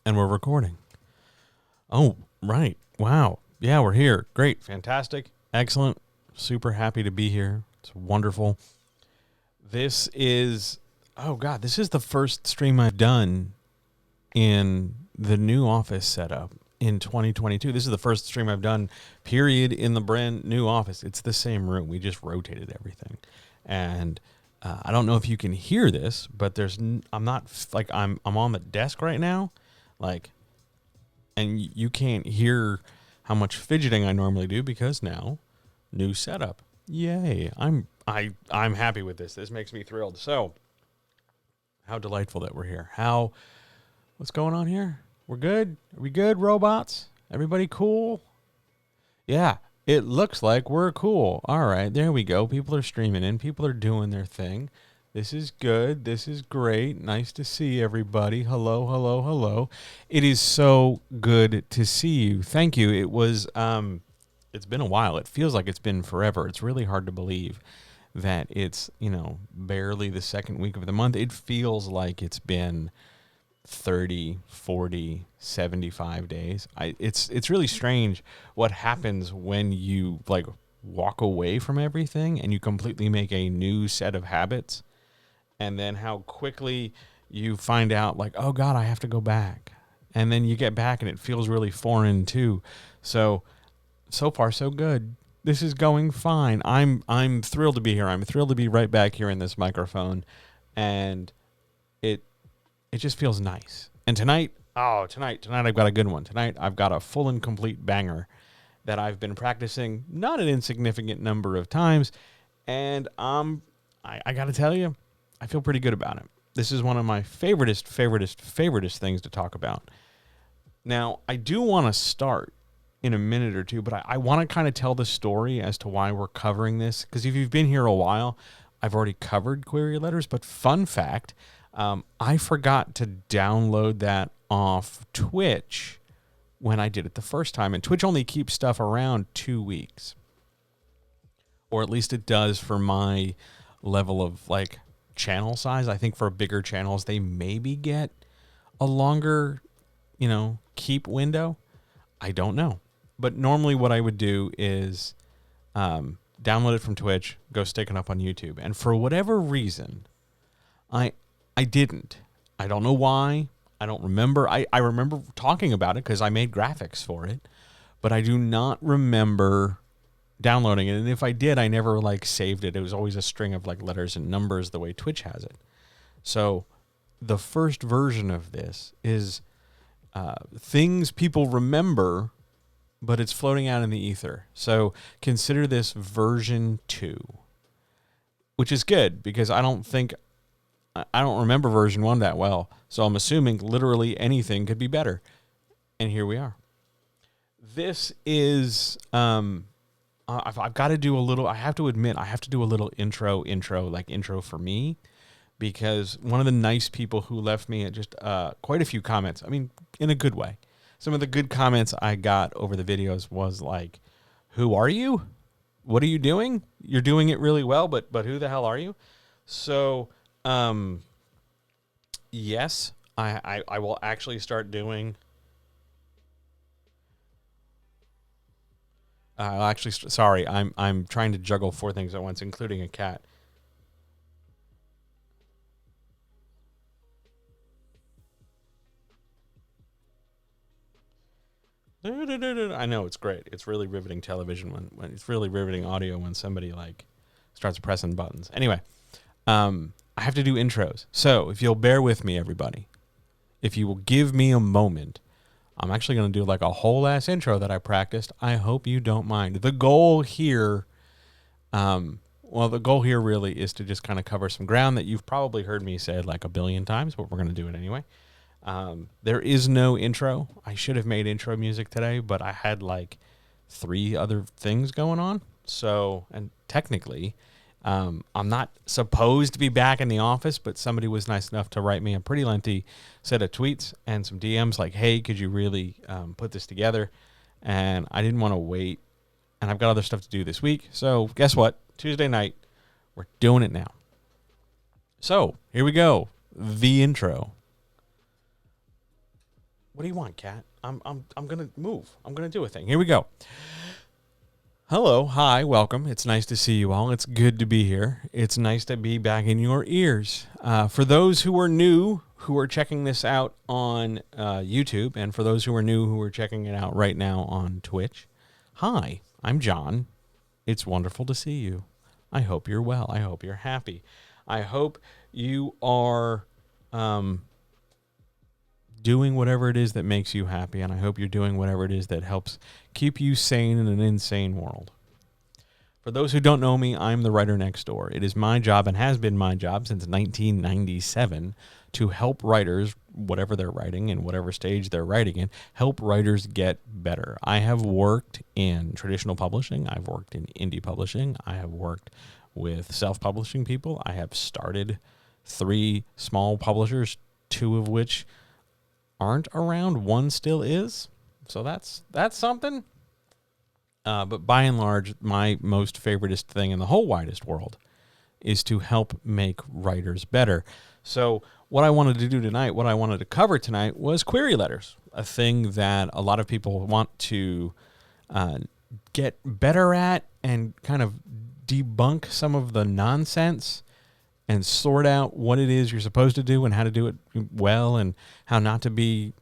And we're recording. Oh, right. Wow. Yeah, we're here. Great. Fantastic. Excellent. Super happy to be here. It's wonderful. This is, oh God, this is the first stream I've done in the new office setup in 2022. This is the first stream I've done, period, in the brand new office. It's the same room. We just rotated everything. And I don't know if you can hear this, but I'm not, like, I'm on the desk right now. Like, and you can't hear how much fidgeting I normally do because now new setup. Yay. I'm happy with this. This makes me thrilled. So, how delightful that we're here. What's going on here? We're good? Are we good, robots? Everybody cool? Yeah, it looks like we're cool. All right, there we go. People are streaming in. People are doing their thing. This is good. This is great. Nice to see everybody. Hello, hello, hello. It is so good to see you. Thank you. It's been a while. It feels like it's been forever. It's really hard to believe that it's, barely the second week of the month. It feels like it's been 30, 40, 75 days. It's really strange what happens when you walk away from everything and you completely make a new set of habits, and then how quickly you find out oh God, I have to go back. And then you get back and it feels really foreign too. So far so good. This is going fine. I'm thrilled to be here. I'm thrilled to be right back here in this microphone, and it just feels nice. And tonight I've got a good one. Tonight I've got a full and complete banger that I've been practicing not an insignificant number of times, and I got to tell you, I feel pretty good about it. This is one of my favoritist things to talk about. Now, I do want to start in a minute or two, but I want to kind of tell the story as to why we're covering this, because if you've been here a while, I've already covered query letters, but fun fact, I forgot to download that off Twitch when I did it the first time, and Twitch only keeps stuff around 2 weeks, or at least it does for my level of channel size. I think for bigger channels, they maybe get a longer, keep window. I don't know. But normally what I would do is download it from Twitch, go stick it up on YouTube. And for whatever reason, I didn't. I don't know why. I don't remember. I remember talking about it because I made graphics for it. But I do not remember downloading it. And if I did, I never saved it. It was always a string of letters and numbers the way Twitch has it. So the first version of this is things people remember, but it's floating out in the ether. So consider this version 2, which is good because I don't remember version 1 that well. So I'm assuming literally anything could be better. And here we are. This is I've got to do a little, I have to admit, I have to do a little intro for me, because one of the nice people who left me just quite a few comments, I mean, in a good way. Some of the good comments I got over the videos was who are you? What are you doing? You're doing it really well, but who the hell are you? So, yes, I will actually start doing... sorry, I'm trying to juggle 4 things at once, including a cat. I know, it's great. It's really riveting television when it's really riveting audio when somebody starts pressing buttons. Anyway, I have to do intros. So if you'll bear with me, everybody, if you will give me a moment, I'm actually going to do a whole ass intro that I practiced. I hope you don't mind. The goal here, really is to just kind of cover some ground that you've probably heard me say a billion times, but we're going to do it anyway. There is no intro. I should have made intro music today, but I had 3 other things going on. So, and technically, I'm not supposed to be back in the office, but somebody was nice enough to write me a pretty lengthy set of tweets and some DMs hey, could you really put this together? And I didn't want to wait, and I've got other stuff to do this week. So guess what? Tuesday night, we're doing it now. So here we go. The intro. What do you want, cat? I'm gonna move. I'm gonna do a thing. Here we go. Hello, hi, welcome. It's nice to see you all. It's good to be here. It's nice to be back in your ears. For those who are new, who are checking this out on YouTube, and for those who are new, who are checking it out right now on Twitch, hi, I'm John. It's wonderful to see you. I hope you're well. I hope you're happy. I hope you are doing whatever it is that makes you happy, and I hope you're doing whatever it is that helps keep you sane in an insane world. For those who don't know me, I'm the writer next door. It is my job and has been my job since 1997 to help writers, whatever they're writing and whatever stage they're writing in, help writers get better. I have worked in traditional publishing. I've worked in indie publishing. I have worked with self-publishing people. I have started 3 small publishers, 2 of which aren't around. 1 still is. So that's something. But by and large, my most favoritist thing in the whole widest world is to help make writers better. So what I wanted to do tonight, what I wanted to cover tonight was query letters, a thing that a lot of people want to get better at and kind of debunk some of the nonsense and sort out what it is you're supposed to do and how to do it well and how not to be,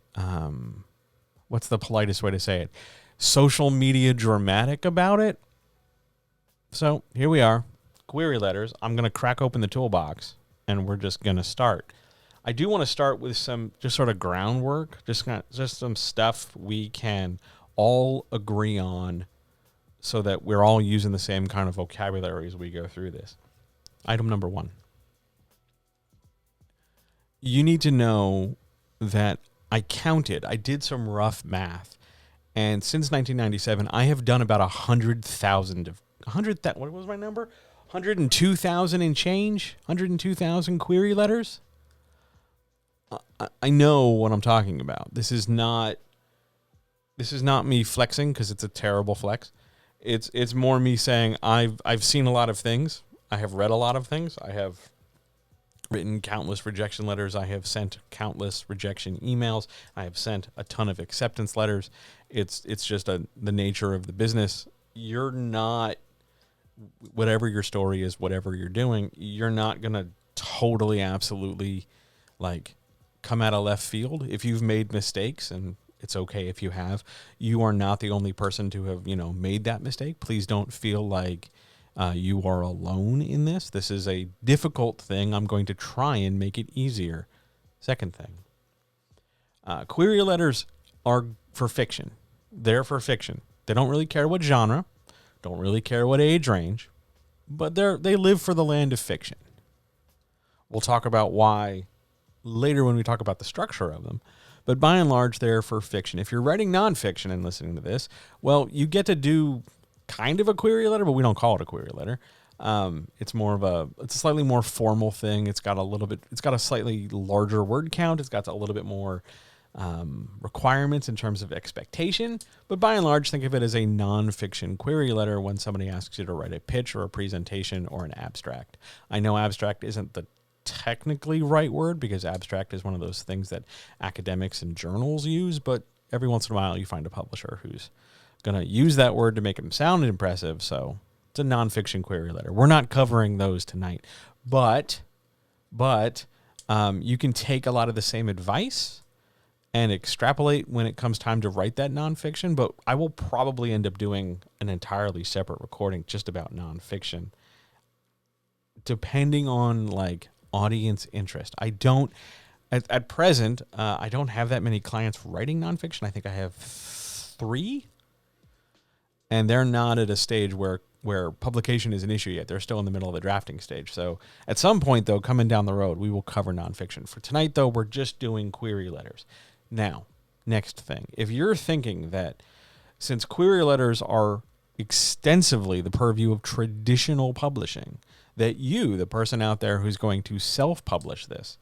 what's the politest way to say it? Social media dramatic about it. So here we are, query letters. I'm going to crack open the toolbox and we're just going to start. I do want to start with some just sort of groundwork, just some stuff we can all agree on so that we're all using the same kind of vocabulary as we go through this. Item number 1. You need to know that I did some rough math, and since 1997, I have done about 100,000 what was my number? 102,000 and change? 102,000 query letters? I know what I'm talking about. This is not me flexing because it's a terrible flex. It's more me saying I've seen a lot of things. I have read a lot of things. I have written countless rejection letters. I have sent countless rejection emails. I have sent a ton of acceptance letters. It's just the nature of the business. You're not, whatever your story is, whatever you're doing, you're not going to totally, absolutely come out of left field. If you've made mistakes, and it's okay if you have, you are not the only person to have, made that mistake. Please don't feel like you are alone in this. This is a difficult thing. I'm going to try and make it easier. Second thing, query letters are for fiction. They're for fiction. They don't really care what genre, don't really care what age range, but they live for the land of fiction. We'll talk about why later when we talk about the structure of them. But by and large, they're for fiction. If you're writing nonfiction and listening to this, well, you get to do kind of a query letter, but we don't call it a query letter. It's a slightly more formal thing. It's got a slightly larger word count. It's got a little bit more requirements in terms of expectation. But by and large, think of it as a nonfiction query letter when somebody asks you to write a pitch or a presentation or an abstract. I know abstract isn't the technically right word because abstract is one of those things that academics and journals use, but every once in a while you find a publisher who's going to use that word to make them sound impressive. So it's a nonfiction query letter. We're not covering those tonight, but you can take a lot of the same advice and extrapolate when it comes time to write that nonfiction. But I will probably end up doing an entirely separate recording just about nonfiction, depending on audience interest. I don't, at present, I don't have that many clients writing nonfiction. I think I have 3. And they're not at a stage where publication is an issue yet. They're still in the middle of the drafting stage. So at some point, though, coming down the road, we will cover nonfiction. For tonight, though, we're just doing query letters. Now, next thing. If you're thinking that since query letters are extensively the purview of traditional publishing, that you, the person out there who's going to self-publish this,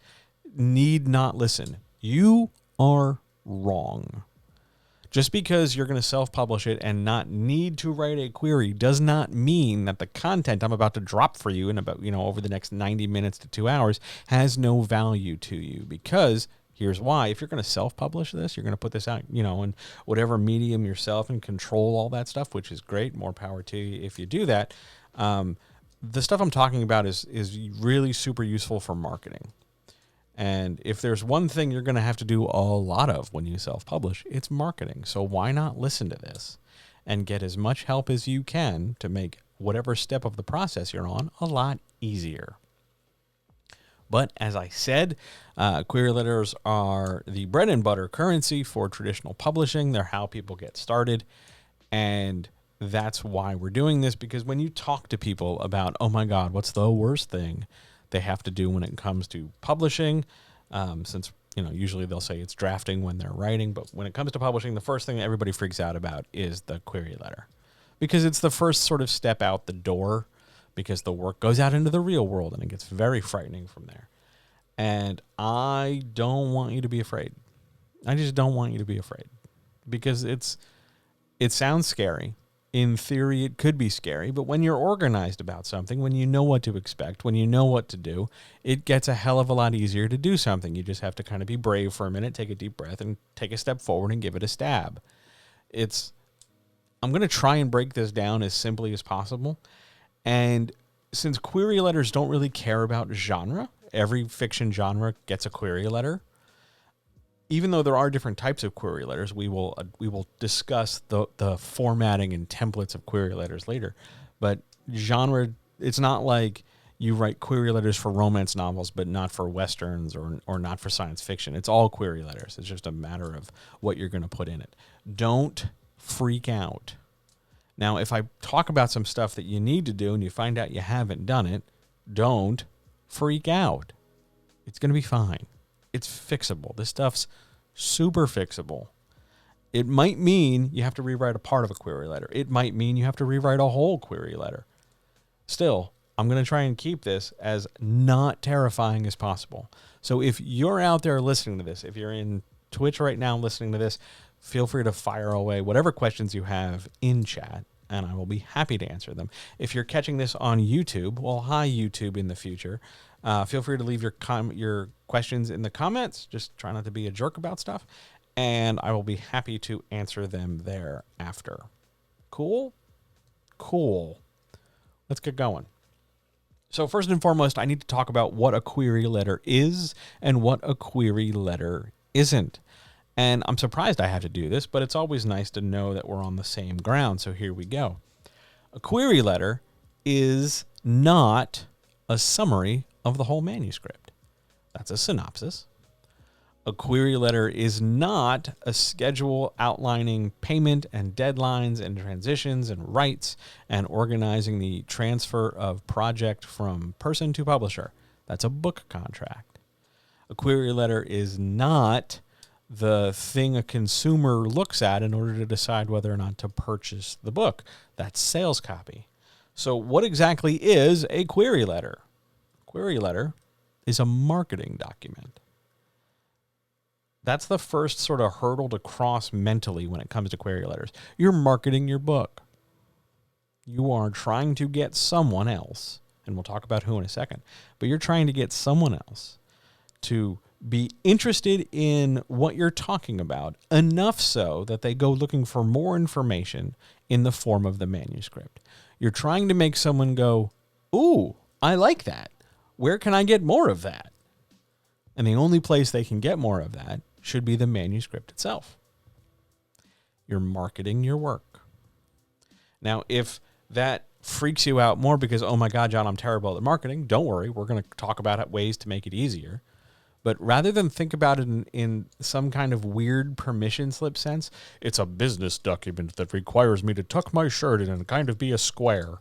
need not listen, you are wrong. Just because you're going to self-publish it and not need to write a query does not mean that the content I'm about to drop for you in about, over the next 90 minutes to 2 hours has no value to you. Because Here's why. If you're going to self-publish this, you're going to put this out, in whatever medium yourself and control all that stuff, which is great. More power to you if you do that. The stuff I'm talking about is really super useful for marketing. And if there's one thing you're going to have to do a lot of when you self-publish, it's marketing. So why not listen to this and get as much help as you can to make whatever step of the process you're on a lot easier. But as I said, query letters are the bread and butter currency for traditional publishing. They're how people get started. And that's why we're doing this, because when you talk to people about, oh my God, what's the worst thing they have to do when it comes to publishing, since usually they'll say it's drafting when they're writing, but when it comes to publishing, the first thing that everybody freaks out about is the query letter, because it's the first sort of step out the door, because the work goes out into the real world and it gets very frightening from there. And I don't want you to be afraid. I just don't want you to be afraid, because it sounds scary. In theory, it could be scary, but when you're organized about something, when you know what to expect, when you know what to do, it gets a hell of a lot easier to do something. You just have to kind of be brave for a minute, take a deep breath, and take a step forward and give it a stab. I'm going to try and break this down as simply as possible. And since query letters don't really care about genre, every fiction genre gets a query letter. Even though there are different types of query letters, we will discuss the formatting and templates of query letters later. But genre, it's not like you write query letters for romance novels, but not for westerns or not for science fiction. It's all query letters. It's just a matter of what you're going to put in it. Don't freak out. Now, if I talk about some stuff that you need to do and you find out you haven't done it, don't freak out. It's going to be fine. It's fixable. This stuff's super fixable. It might mean you have to rewrite a part of a query letter. It might mean you have to rewrite a whole query letter. Still, I'm going to try and keep this as not terrifying as possible. So if you're out there listening to this, if you're in Twitch right now listening to this, feel free to fire away whatever questions you have in chat, and I will be happy to answer them. If you're catching this on YouTube, well, hi YouTube in the future. Feel free to leave your questions in the comments. Just try not to be a jerk about stuff, and I will be happy to answer them thereafter. Cool? Cool. Let's get going. So first and foremost, I need to talk about what a query letter is and what a query letter isn't. And I'm surprised I have to do this, but it's always nice to know that we're on the same ground, so here we go. A query letter is not a summary of the whole manuscript. That's a synopsis. A query letter is not a schedule outlining payment and deadlines and transitions and rights and organizing the transfer of project from person to publisher. That's a book contract. A query letter is not the thing a consumer looks at in order to decide whether or not to purchase the book. That's sales copy. So what exactly is a query letter? Query letter is a marketing document. That's the first sort of hurdle to cross mentally when it comes to query letters. You're marketing your book. You are trying to get someone else, and we'll talk about who in a second, but you're trying to get someone else to be interested in what you're talking about enough so that they go looking for more information in the form of the manuscript. You're trying to make someone go, ooh, I like that. Where can I get more of that? And the only place they can get more of that should be the manuscript itself. You're marketing your work. Now, if that freaks you out more because, oh my God, John, I'm terrible at marketing, don't worry. We're going to talk about ways to make it easier. But rather than think about it in some kind of weird permission slip sense, it's a business document that requires me to tuck my shirt in and kind of be a square.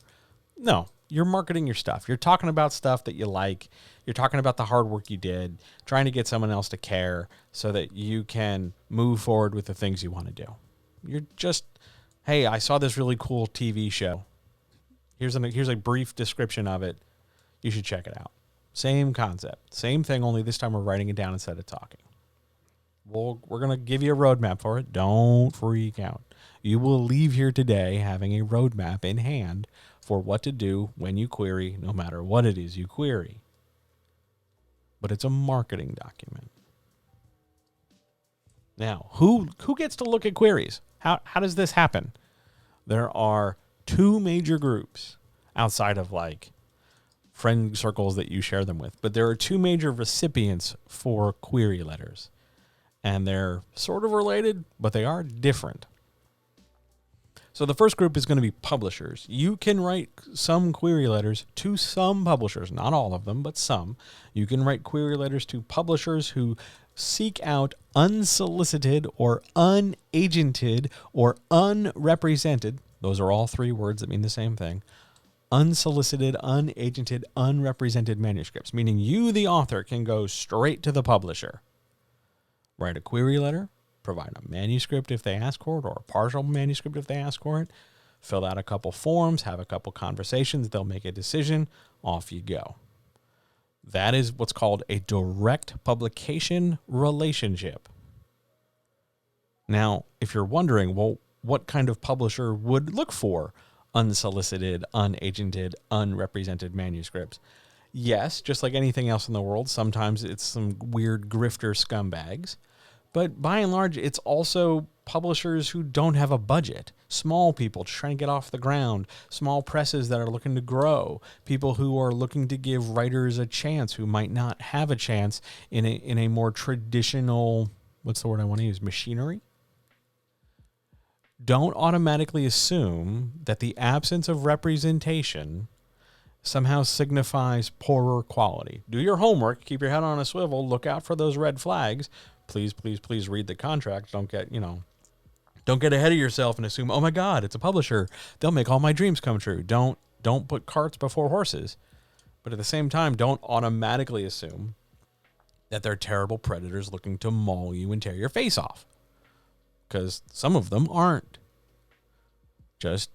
No, you're marketing your stuff. You're talking about stuff that you like. You're talking about the hard work you did, trying to get someone else to care so that you can move forward with the things you want to do. You're just, hey, I saw this really cool TV show. Here's a brief description of it. You should check it out. Same concept. Same thing, only this time we're writing it down instead of talking. We're going to give you a roadmap for it. Don't freak out. You will leave here today having a roadmap in hand for what to do when you query, no matter what it is you query. But it's a marketing document. Now, who gets to look at queries? How does this happen? There are two major groups outside of like friend circles that you share them with, but there are two major recipients for query letters, and they're sort of related, but they are different. So the first group is going to be publishers. You can write some query letters to some publishers, not all of them, but some. You can write query letters to publishers who seek out unsolicited or unagented or unrepresented. Those are all three words that mean the same thing. Unsolicited, unagented, unrepresented manuscripts, meaning you, the author, can go straight to the publisher. Write a query letter, provide a manuscript if they ask for it, or a partial manuscript if they ask for it. Fill out a couple forms, have a couple conversations, they'll make a decision, off you go. That is what's called a direct publication relationship. Now, if you're wondering, well, what kind of publisher would look for unsolicited, unagented, unrepresented manuscripts? Yes, just like anything else in the world, sometimes it's some weird grifter scumbags. But by and large, it's also publishers who don't have a budget, small people just trying to get off the ground, small presses that are looking to grow, people who are looking to give writers a chance who might not have a chance in a more traditional, what's the word I want to use, machinery? Don't automatically assume that the absence of representation somehow signifies poorer quality. Do your homework, keep your head on a swivel, look out for those red flags. Please, please, please read the contract. Don't get ahead of yourself and assume, oh my God, it's a publisher. They'll make all my dreams come true. Don't put carts before horses. But at the same time, don't automatically assume that they're terrible predators looking to maul you and tear your face off. Because some of them aren't. Just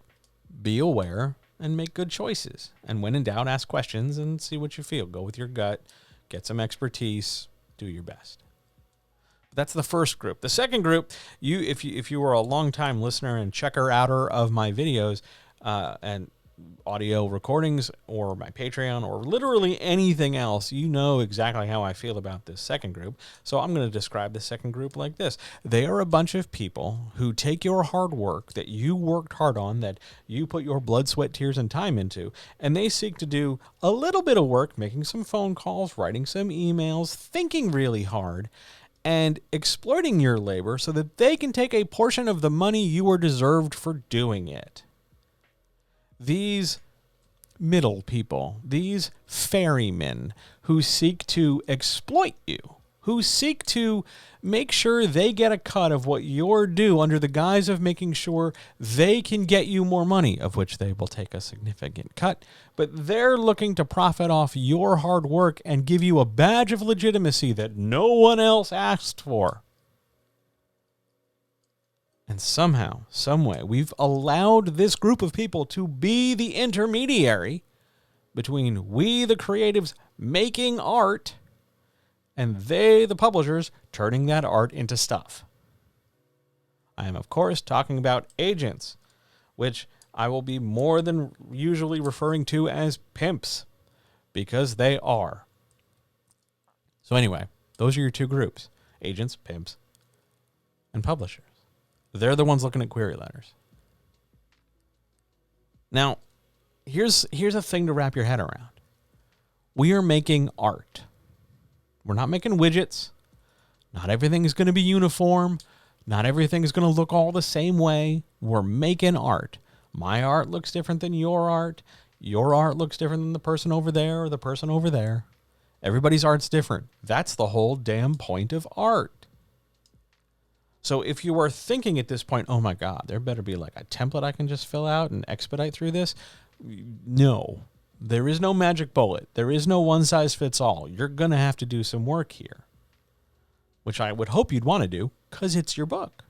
be aware and make good choices. And when in doubt, ask questions and see what you feel. Go with your gut, get some expertise, do your best. That's the first group. The second group, if you were a long-time listener and checker-outer of my videos and audio recordings or my Patreon or literally anything else, you know exactly how I feel about this second group. So I'm going to describe the second group like this. They are a bunch of people who take your hard work that you worked hard on, that you put your blood, sweat, tears, and time into, and they seek to do a little bit of work, making some phone calls, writing some emails, thinking really hard, and exploiting your labor so that they can take a portion of the money you are deserved for doing it. These middle people, these ferrymen who seek to exploit you, who seek to make sure they get a cut of what you're due under the guise of making sure they can get you more money, of which they will take a significant cut, but they're looking to profit off your hard work and give you a badge of legitimacy that no one else asked for. And somehow, someway, we've allowed this group of people to be the intermediary between we, the creatives, making art, and they, the publishers, turning that art into stuff. I am, of course, talking about agents, which I will be more than usually referring to as pimps, because they are. So anyway, those are your two groups, agents, pimps, and publishers. They're the ones looking at query letters. Now, here's a thing to wrap your head around. We are making art. We're not making widgets. Not everything is going to be uniform. Not everything is going to look all the same way. We're making art. My art looks different than your art. Your art looks different than the person over there or the person over there. Everybody's art's different. That's the whole damn point of art. So if you are thinking at this point, oh my God, there better be like a template I can just fill out and expedite through this. No, there is no magic bullet. There is no one size fits all. You're going to have to do some work here, which I would hope you'd want to do because it's your book.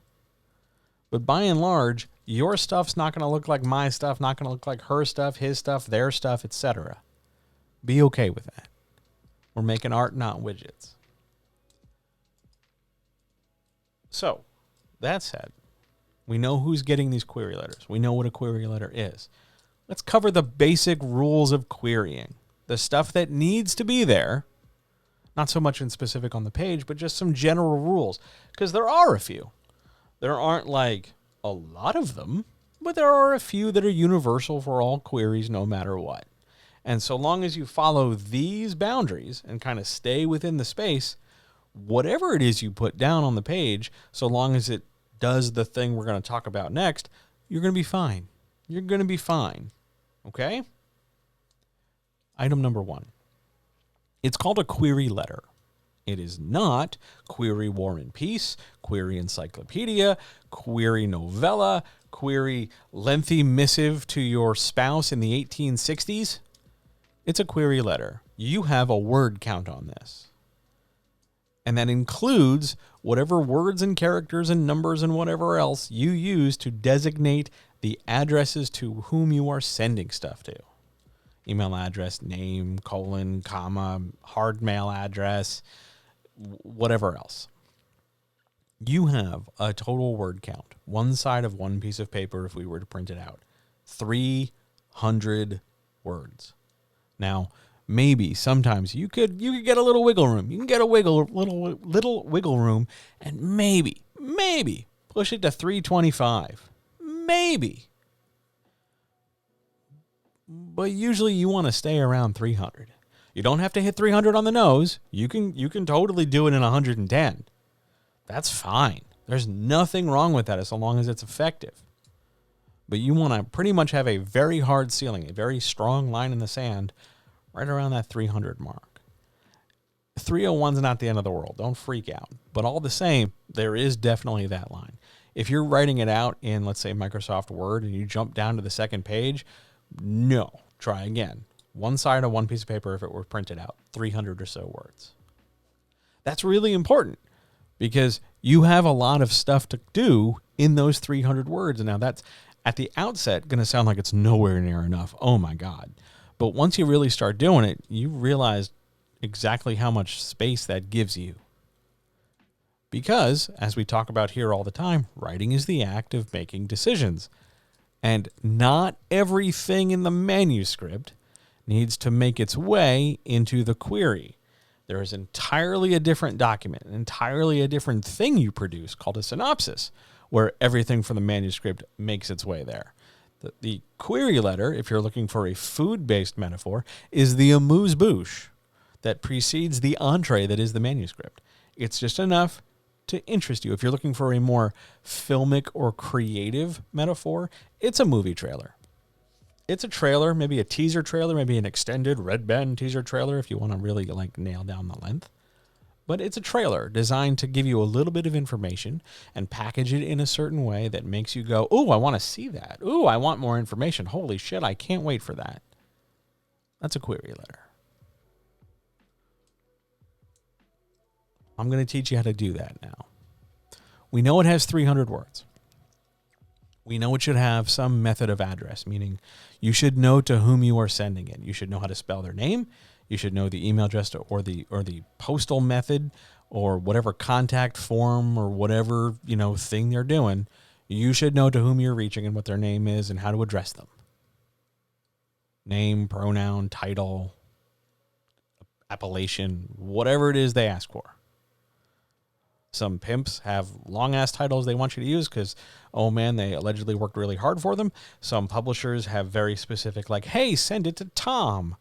But by and large, your stuff's not going to look like my stuff, not going to look like her stuff, his stuff, their stuff, etc. Be okay with that. We're making art, not widgets. So, that said, we know who's getting these query letters. We know what a query letter is. Let's cover the basic rules of querying. The stuff that needs to be there, Not so much in specific on the page, but just some general rules, because there are a few. There aren't like a lot of them, but there are a few that are universal for all queries no matter what. And so long as you follow these boundaries and kind of stay within the space, whatever it is you put down on the page, so long as it does the thing we're going to talk about next, you're going to be fine. You're going to be fine. Okay? Item number 1. It's called a query letter. It is not query War and Peace, query encyclopedia, query novella, query lengthy missive to your spouse in the 1860s. It's a query letter. You have a word count on this. And that includes whatever words and characters and numbers and whatever else you use to designate the addresses to whom you are sending stuff to. Email address, name, colon, comma, hard mail address, whatever else. You have a total word count, one side of one piece of paper if we were to print it out, 300 words. Now, maybe sometimes you could get a little wiggle room. You can get a little wiggle room and maybe push it to 325. Maybe. But usually you want to stay around 300. You don't have to hit 300 on the nose. You can totally do it in 110. That's fine. There's nothing wrong with that as long as it's effective. But you want to pretty much have a very hard ceiling, a very strong line in the sand right around that 300 mark. 301 is not the end of the world. Don't freak out. But all the same, there is definitely that line. If you're writing it out in, let's say, Microsoft Word and you jump down to the second page, no, try again. One side of one piece of paper if it were printed out, 300 or so words. That's really important because you have a lot of stuff to do in those 300 words. And now that's at the outset going to sound like it's nowhere near enough. Oh my God. But once you really start doing it, you realize exactly how much space that gives you. Because, as we talk about here all the time, writing is the act of making decisions. And not everything in the manuscript needs to make its way into the query. There is entirely a different document, entirely a different thing you produce called a synopsis, where everything from the manuscript makes its way there. The query letter, if you're looking for a food-based metaphor, is the amuse-bouche that precedes the entree that is the manuscript. It's just enough to interest you. If you're looking for a more filmic or creative metaphor, it's a movie trailer. It's a trailer, maybe a teaser trailer, maybe an extended red band teaser trailer if you want to really nail down the length. But it's a trailer designed to give you a little bit of information and package it in a certain way that makes you go, "Ooh, I want to see that. Ooh, I want more information. Holy shit, I can't wait for that." That's a query letter. I'm going to teach you how to do that now. We know it has 300 words. We know it should have some method of address, meaning you should know to whom you are sending it. You should know how to spell their name. You should know the email address or the postal method or whatever contact form or whatever, thing they're doing. You should know to whom you're reaching and what their name is and how to address them. Name, pronoun, title, appellation, whatever it is they ask for. Some pimps have long-ass titles they want you to use because, oh man, they allegedly worked really hard for them. Some publishers have very specific, hey, send it to Tom.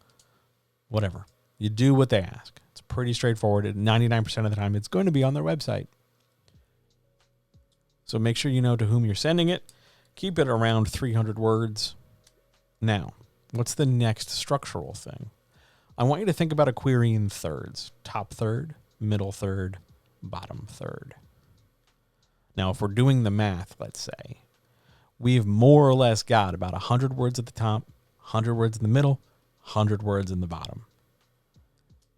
Whatever. You do what they ask. It's pretty straightforward. 99% of the time, it's going to be on their website. So make sure you know to whom you're sending it. Keep it around 300 words. Now, what's the next structural thing? I want you to think about a query in thirds. Top third, middle third, bottom third. Now, if we're doing the math, let's say, we've more or less got about 100 words at the top, 100 words in the middle, 100 words in the bottom.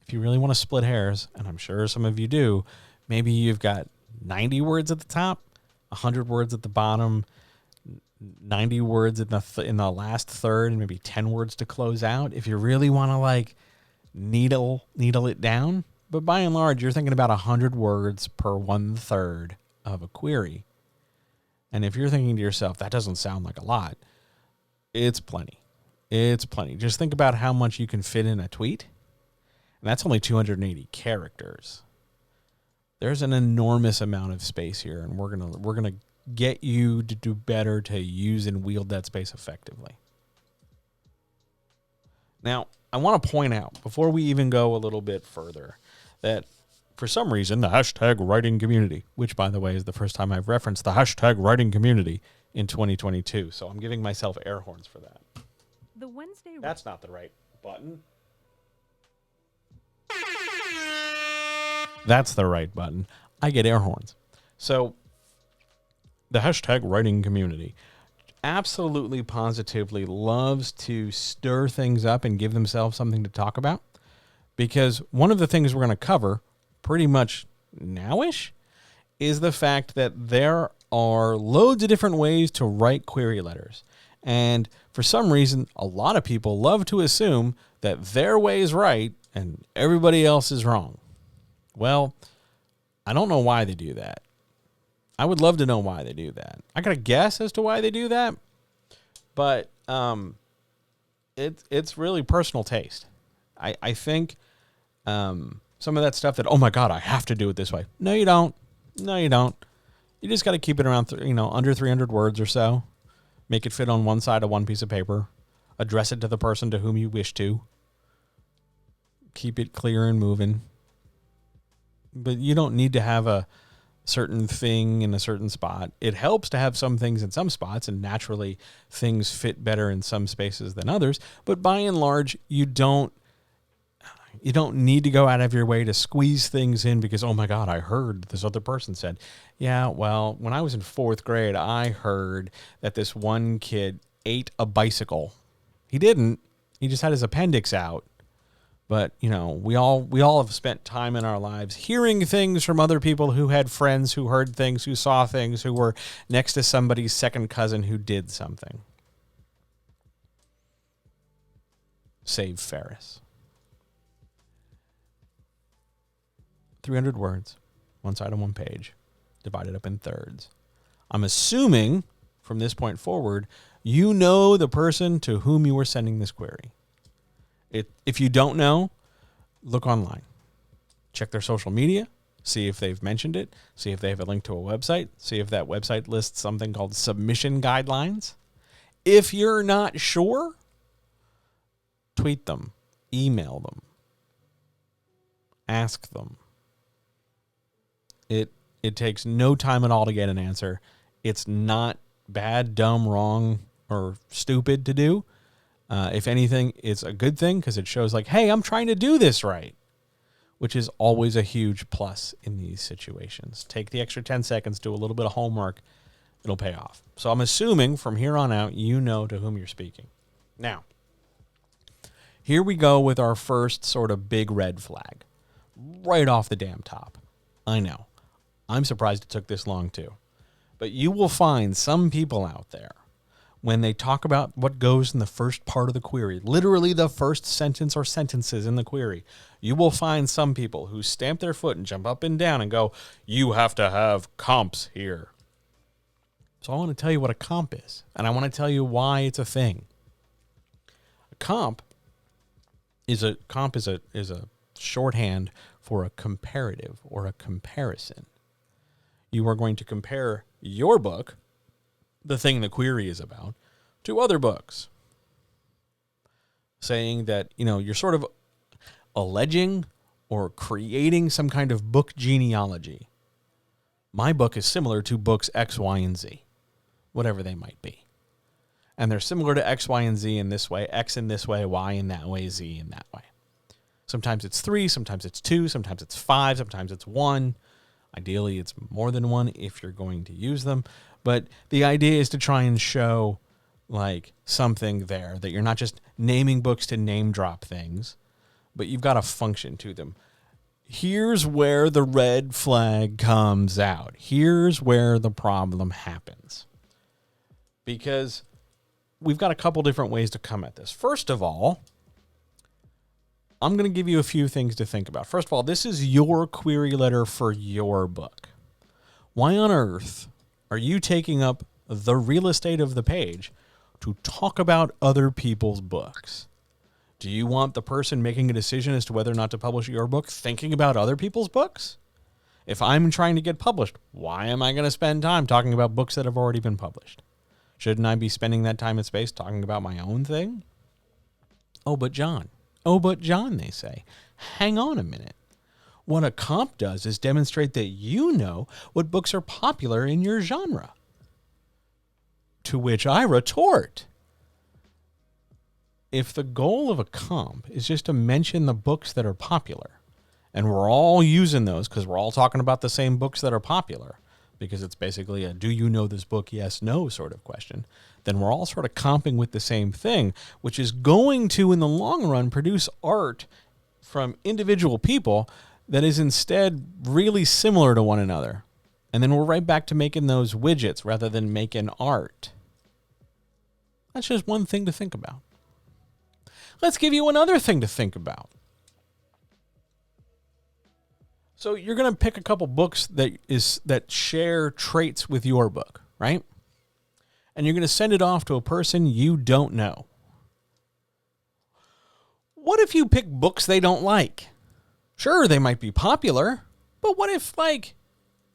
If you really want to split hairs, and I'm sure some of you do, maybe you've got 90 words at the top, 100 words at the bottom, 90 words in the last third, and maybe 10 words to close out. If you really want to needle it down, but by and large, you're thinking about 100 words per 1/3 of a query. And if you're thinking to yourself, that doesn't sound like a lot, it's plenty. It's plenty. Just think about how much you can fit in a tweet. And that's only 280 characters. There's an enormous amount of space here, and we're gonna get you to do better to use and wield that space effectively. Now, I want to point out, before we even go a little bit further, that for some reason, the hashtag writing community, which, by the way, is the first time I've referenced the hashtag writing community in 2022, so I'm giving myself air horns for that. That's not the right button. That's the right button. I get air horns. So, the hashtag writing community absolutely positively loves to stir things up and give themselves something to talk about, because one of the things we're going to cover pretty much nowish is the fact that there are loads of different ways to write query letters. And for some reason, a lot of people love to assume that their way is right and everybody else is wrong. Well, I don't know why they do that. I would love to know why they do that. I got a guess as to why they do that, but it's really personal taste. I think some of that stuff that, oh my God, I have to do it this way. No, you don't. No, you don't. You just got to keep it around, under 300 words or so. Make it fit on one side of one piece of paper. Address it to the person to whom you wish to. Keep it clear and moving. But you don't need to have a certain thing in a certain spot. It helps to have some things in some spots, and naturally things fit better in some spaces than others. But by and large, you don't need to go out of your way to squeeze things in because, oh my God, I heard this other person said, yeah, well, when I was in 4th grade, I heard that this one kid ate a bicycle. He didn't. He just had his appendix out. But, we all have spent time in our lives hearing things from other people who had friends who heard things, who saw things, who were next to somebody's second cousin who did something. Save Ferris. 300 words, one side on one page, divided up in thirds. I'm assuming from this point forward, you know the person to whom you are sending this query. If you don't know, look online. Check their social media, see if they've mentioned it, see if they have a link to a website, see if that website lists something called submission guidelines. If you're not sure, tweet them, email them, ask them. It takes no time at all to get an answer. It's not bad, dumb, wrong, or stupid to do. If anything, it's a good thing because it shows like, hey, I'm trying to do this right, which is always a huge plus in these situations. Take the extra 10 seconds, do a little bit of homework. It'll pay off. So I'm assuming from here on out, you know to whom you're speaking. Now, here we go with our first sort of big red flag right off the damn top. I know. I'm surprised it took this long too. But you will find some people out there, when they talk about what goes in the first part of the query, literally the first sentence or sentences in the query, you will find some people who stamp their foot and jump up and down and go, you have to have comps here. So I want to tell you what a comp is, and I want to tell you why it's a thing. A comp is a shorthand for a comparative or a comparison. You are going to compare your book, the thing the query is about, to other books. Saying that, you're sort of alleging or creating some kind of book genealogy. My book is similar to books X, Y, and Z, whatever they might be. And they're similar to X, Y, and Z in this way, X in this way, Y in that way, Z in that way. Sometimes it's 3, sometimes it's 2, sometimes it's 5, sometimes it's 1. Ideally, it's more than 1 if you're going to use them. But the idea is to try and show like something there, that you're not just naming books to name drop things, but you've got a function to them. Here's where the red flag comes out. Here's where the problem happens. Because we've got a couple different ways to come at this. First of all, I'm going to give you a few things to think about. First of all, this is your query letter for your book. Why on earth are you taking up the real estate of the page to talk about other people's books? Do you want the person making a decision as to whether or not to publish your book thinking about other people's books? If I'm trying to get published, why am I going to spend time talking about books that have already been published? Shouldn't I be spending that time and space talking about my own thing? Oh, but John, they say. Hang on a minute. What a comp does is demonstrate that you know what books are popular in your genre. To which I retort, if the goal of a comp is just to mention the books that are popular, and we're all using those because we're all talking about the same books that are popular, because it's basically a do you know this book, yes, no sort of question, then we're all sort of comping with the same thing, which is going to, in the long run, produce art from individual people that is instead really similar to one another. And then we're right back to making those widgets rather than making art. That's just one thing to think about. Let's give you another thing to think about. So you're going to pick a couple books that share traits with your book, right? And you're going to send it off to a person you don't know. What if you pick books they don't like? Sure, they might be popular, but what if, like,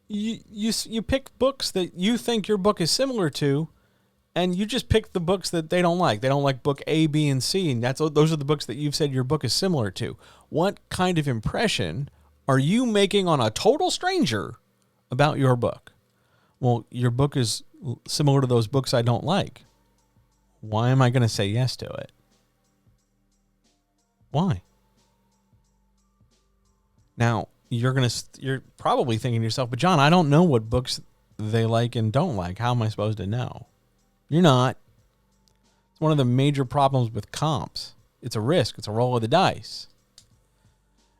you pick books that you think your book is similar to, and you just pick the books that they don't like? They don't like book A, B, and C, and those are the books that you've said your book is similar to. What kind of impression are you making on a total stranger about your book? Well, your book is similar to those books I don't like. Why am I going to say yes to it? Why? Now, you're probably thinking to yourself, but John, I don't know what books they like and don't like. How am I supposed to know? You're not. It's one of the major problems with comps. It's a risk. It's a roll of the dice.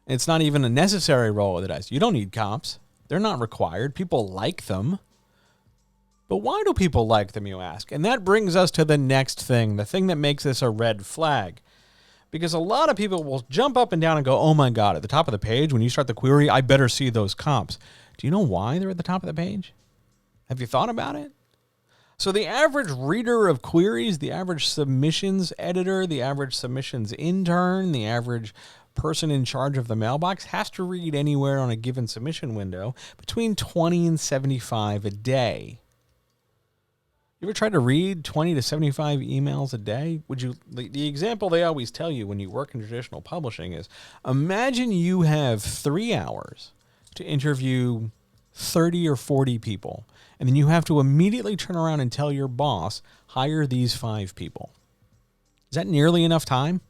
It's not even a necessary roll of the dice. You don't need comps. They're not required. People like them. But why do people like them, you ask? And that brings us to the next thing, the thing that makes this a red flag. Because a lot of people will jump up and down and go, oh my God, at the top of the page, when you start the query, I better see those comps. Do you know why they're at the top of the page? Have you thought about it? So the average reader of queries, the average submissions editor, the average submissions intern, the average person in charge of the mailbox has to read anywhere on a given submission window between 20 and 75 a day. You ever tried to read 20 to 75 emails a day? The example they always tell you when you work in traditional publishing is, imagine you have 3 hours to interview 30 or 40 people, and then you have to immediately turn around and tell your boss, hire these 5 people. Is that nearly enough time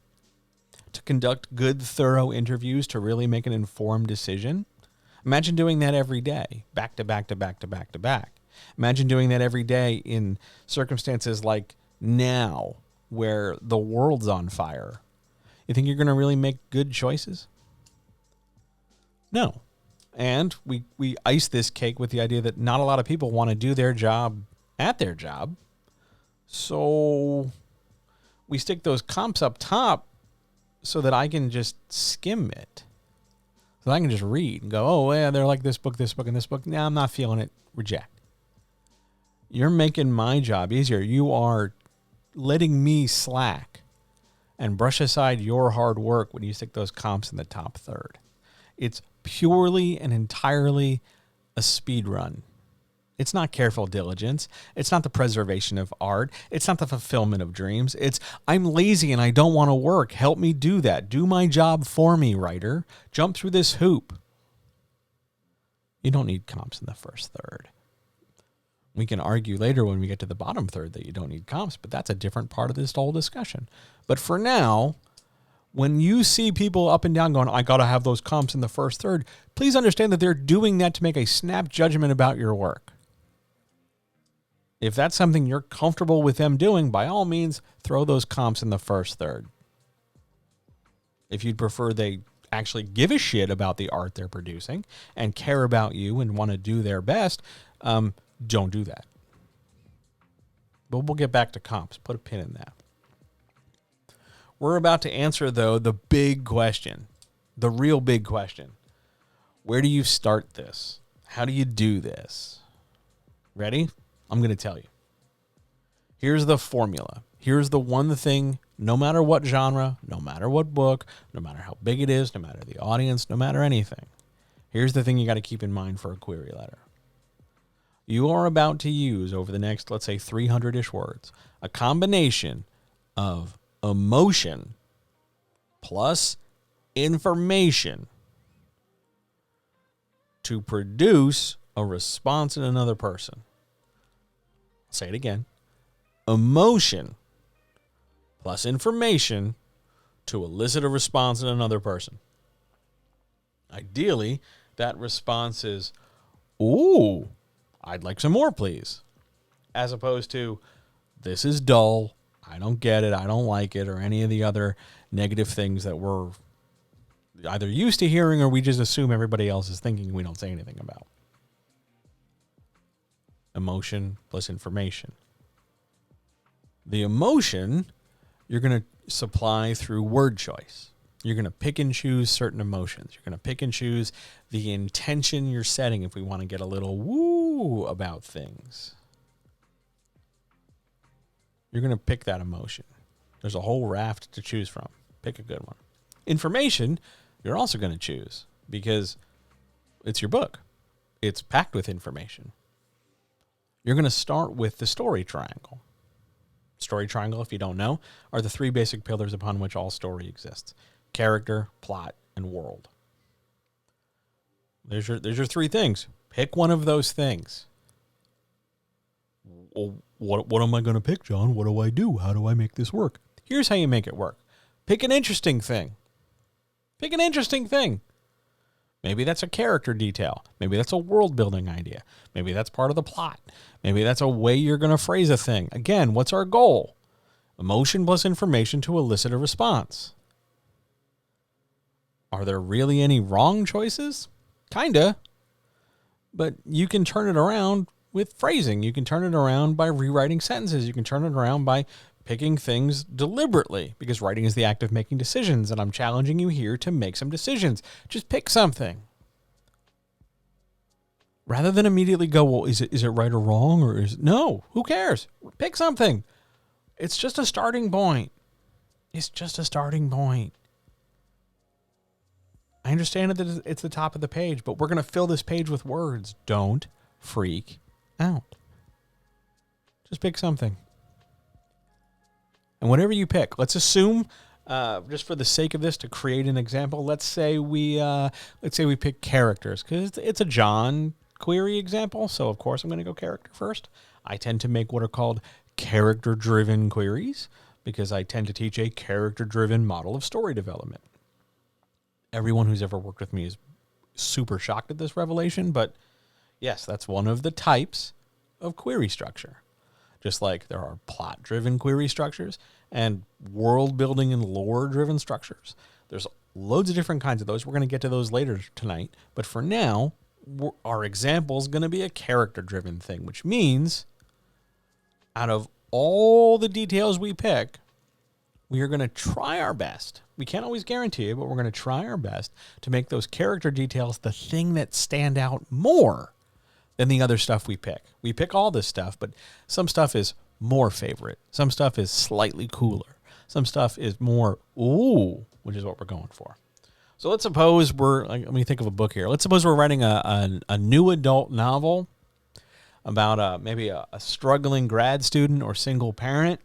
to conduct good, thorough interviews to really make an informed decision? Imagine doing that every day, back to back to back to back to back. Imagine doing that every day in circumstances like now, where the world's on fire. You think you're going to really make good choices? No. And we ice this cake with the idea that not a lot of people want to do their job at their job. So we stick those comps up top so that I can just skim it. So I can just read and go, oh, yeah, they're like this book, and this book. Nah, I'm not feeling it. Reject. You're making my job easier. You are letting me slack and brush aside your hard work when you stick those comps in the top third. It's purely and entirely a speed run. It's not careful diligence. It's not the preservation of art. It's not the fulfillment of dreams. It's, I'm lazy and I don't want to work. Help me do that. Do my job for me, writer. Jump through this hoop. You don't need comps in the first third. We can argue later when we get to the bottom third that you don't need comps, but that's a different part of this whole discussion. But for now, when you see people up and down going, I got to have those comps in the first third, please understand that they're doing that to make a snap judgment about your work. If that's something you're comfortable with them doing, by all means, throw those comps in the first third. If you'd prefer they actually give a shit about the art they're producing and care about you and want to do their best, don't do that. But we'll get back to comps. Put a pin in that. We're about to answer, though, the big question, the real big question. Where do you start this? How do you do this? Ready? I'm going to tell you. Here's the formula. Here's the one thing no matter what genre, no matter what book, no matter how big it is, no matter the audience, no matter anything. Here's the thing you got to keep in mind for a query letter. You are about to use, over the next, let's say, 300-ish words, a combination of emotion plus information to produce a response in another person. I'll say it again. Emotion plus information to elicit a response in another person. Ideally, that response is, ooh, I'd like some more, please. As opposed to, this is dull, I don't get it, I don't like it, or any of the other negative things that we're either used to hearing or we just assume everybody else is thinking and we don't say anything about. Emotion plus information. The emotion you're going to supply through word choice. You're going to pick and choose certain emotions. You're going to pick and choose the intention you're setting if we want to get a little woo about things. You're going to pick that emotion. There's a whole raft to choose from. Pick a good one. Information, you're also going to choose because it's your book. It's packed with information. You're going to start with the story triangle. Story triangle, if you don't know, are the three basic pillars upon which all story exists. Character, plot, and world. There's your three things. Pick one of those things. Well, what am I going to pick, John? What do I do? How do I make this work? Here's how you make it work. Pick an interesting thing. Pick an interesting thing. Maybe that's a character detail. Maybe that's a world-building idea. Maybe that's part of the plot. Maybe that's a way you're going to phrase a thing. Again, what's our goal? Emotion plus information to elicit a response. Are there really any wrong choices? Kinda. But you can turn it around with phrasing. You can turn it around by rewriting sentences. You can turn it around by picking things deliberately, because writing is the act of making decisions, and I'm challenging you here to make some decisions. Just pick something. Rather than immediately go, well, is it right or wrong? Or is it? No, who cares? Pick something. It's just a starting point. It's just a starting point. I understand that it's the top of the page, but we're going to fill this page with words. Don't freak out. Just pick something. And whatever you pick, let's assume, just for the sake of this, to create an example, let's say we pick characters, because it's a John query example. So of course I'm going to go character first. I tend to make what are called character-driven queries because I tend to teach a character-driven model of story development. Everyone who's ever worked with me is super shocked at this revelation, but yes, that's one of the types of query structure. Just like there are plot-driven query structures and world-building and lore-driven structures. There's loads of different kinds of those. We're going to get to those later tonight. But for now, our example is going to be a character-driven thing, which means out of all the details we pick, we are going to try our best. We can't always guarantee it, but we're going to try our best to make those character details the thing that stand out more than the other stuff we pick. We pick all this stuff, but some stuff is more favorite. Some stuff is slightly cooler. Some stuff is more, ooh, which is what we're going for. So let's suppose let me think of a book here. Let's suppose we're writing a new adult novel about maybe a struggling grad student or single parent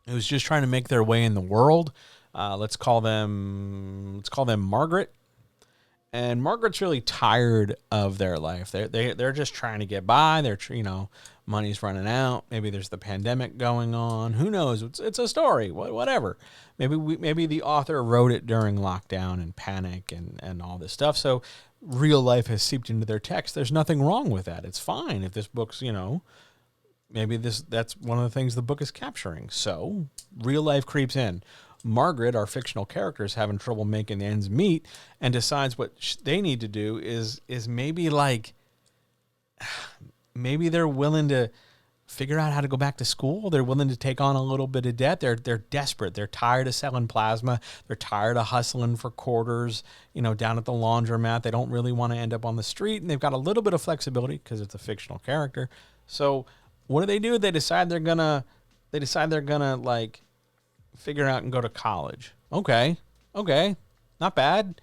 who's just trying to make their way in the world. Let's call them Margaret. And Margaret's really tired of their life. They're just trying to get by. Money's running out. Maybe there's the pandemic going on. Who knows? It's a story. Whatever. Maybe the author wrote it during lockdown and panic and all this stuff. So real life has seeped into their text. There's nothing wrong with that. It's fine if this book's maybe that's one of the things the book is capturing. So real life creeps in. Margaret, our fictional character, is having trouble making ends meet and decides what they need to do is maybe they're willing to figure out how to go back to school. They're willing to take on a little bit of debt. They're desperate. They're tired of selling plasma. They're tired of hustling for quarters, down at the laundromat. They don't really want to end up on the street, and they've got a little bit of flexibility because it's a fictional character. So what do? They decide they're gonna figure out and go to college. Okay, not bad.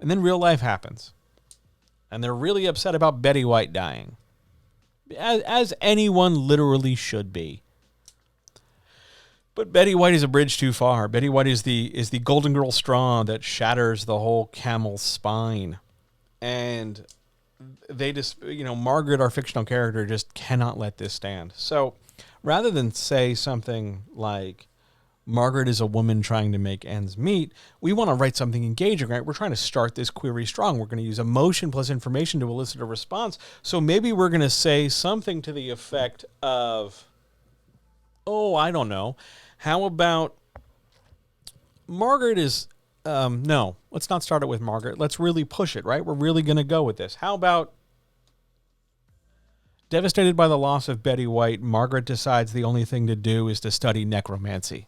And then real life happens. And they're really upset about Betty White dying. As anyone literally should be. But Betty White is a bridge too far. Betty White is the golden girl straw that shatters the whole camel's spine. And they just, Margaret, our fictional character, just cannot let this stand. So rather than say something like, Margaret is a woman trying to make ends meet, we want to write something engaging, right? We're trying to start this query strong. We're going to use emotion plus information to elicit a response. So maybe we're going to say something to the effect of, I don't know. How about Margaret is, no, let's not start it with Margaret. Let's really push it, right? We're really going to go with this. How about, devastated by the loss of Betty White, Margaret decides the only thing to do is to study necromancy.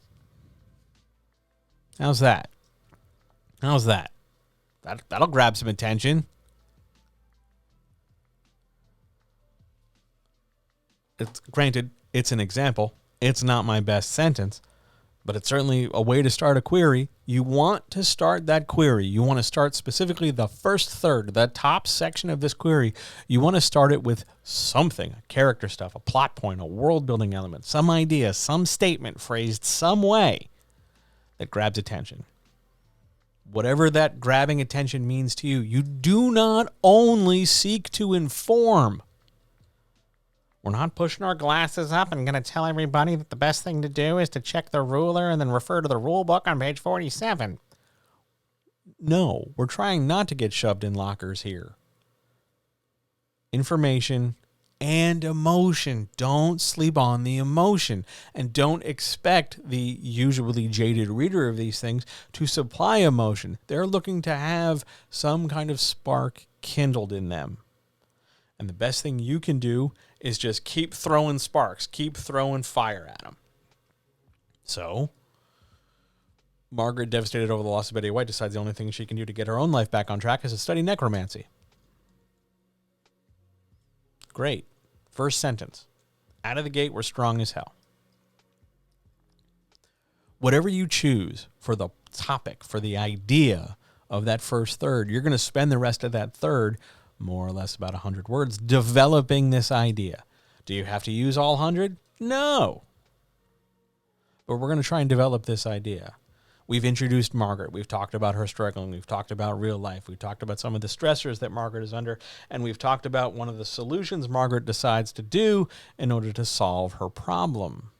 How's that? That'll grab some attention. Granted, it's an example. It's not my best sentence, but it's certainly a way to start a query. You want to start that query. You want to start specifically the first third, the top section of this query. You want to start it with something, character stuff, a plot point, a world building element, some idea, some statement phrased some way that grabs attention. Whatever that grabbing attention means to you, you do not only seek to inform. We're not pushing our glasses up and going to tell everybody that the best thing to do is to check the ruler and then refer to the rule book on page 47. No, we're trying not to get shoved in lockers here. Information and emotion. Don't sleep on the emotion. And don't expect the usually jaded reader of these things to supply emotion. They're looking to have some kind of spark kindled in them. And the best thing you can do is just keep throwing sparks, keep throwing fire at them. So, Margaret, devastated over the loss of Betty White, decides the only thing she can do to get her own life back on track is to study necromancy. Great. First sentence. Out of the gate, we're strong as hell. Whatever you choose for the topic, for the idea of that first third, you're going to spend the rest of that third, more or less about 100 words, developing this idea. Do you have to use all 100? No. But we're going to try and develop this idea. We've introduced Margaret. We've talked about her struggling. We've talked about real life. We've talked about some of the stressors that Margaret is under. And we've talked about one of the solutions Margaret decides to do in order to solve her problem.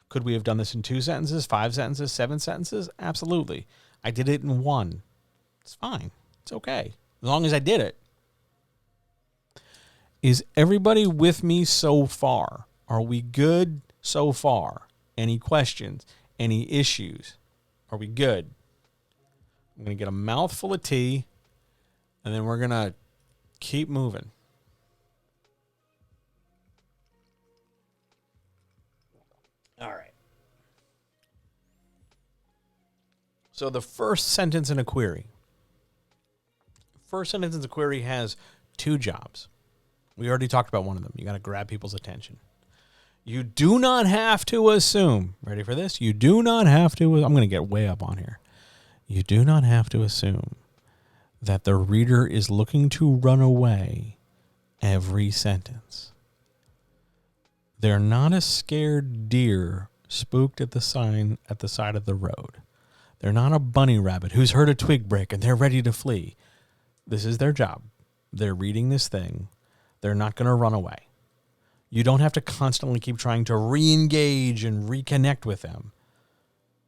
Could we have done this in 2 sentences, 5 sentences, 7 sentences? Absolutely. I did it in 1. It's fine. It's okay. As long as I did it. Is everybody with me so far? Are we good so far? Any questions? Any issues? Are we good? I'm going to get a mouthful of tea, and then we're going to keep moving. All right. So the first sentence in a query. First sentence in a query has 2 jobs. We already talked about one of them. You got to grab people's attention. You do not have to assume, ready for this? You do not have to, I'm going to get way up on here. You do not have to assume that the reader is looking to run away every sentence. They're not a scared deer spooked at the sign at the side of the road. They're not a bunny rabbit who's heard a twig break and they're ready to flee. This is their job. They're reading this thing. They're not going to run away. You don't have to constantly keep trying to re-engage and reconnect with them.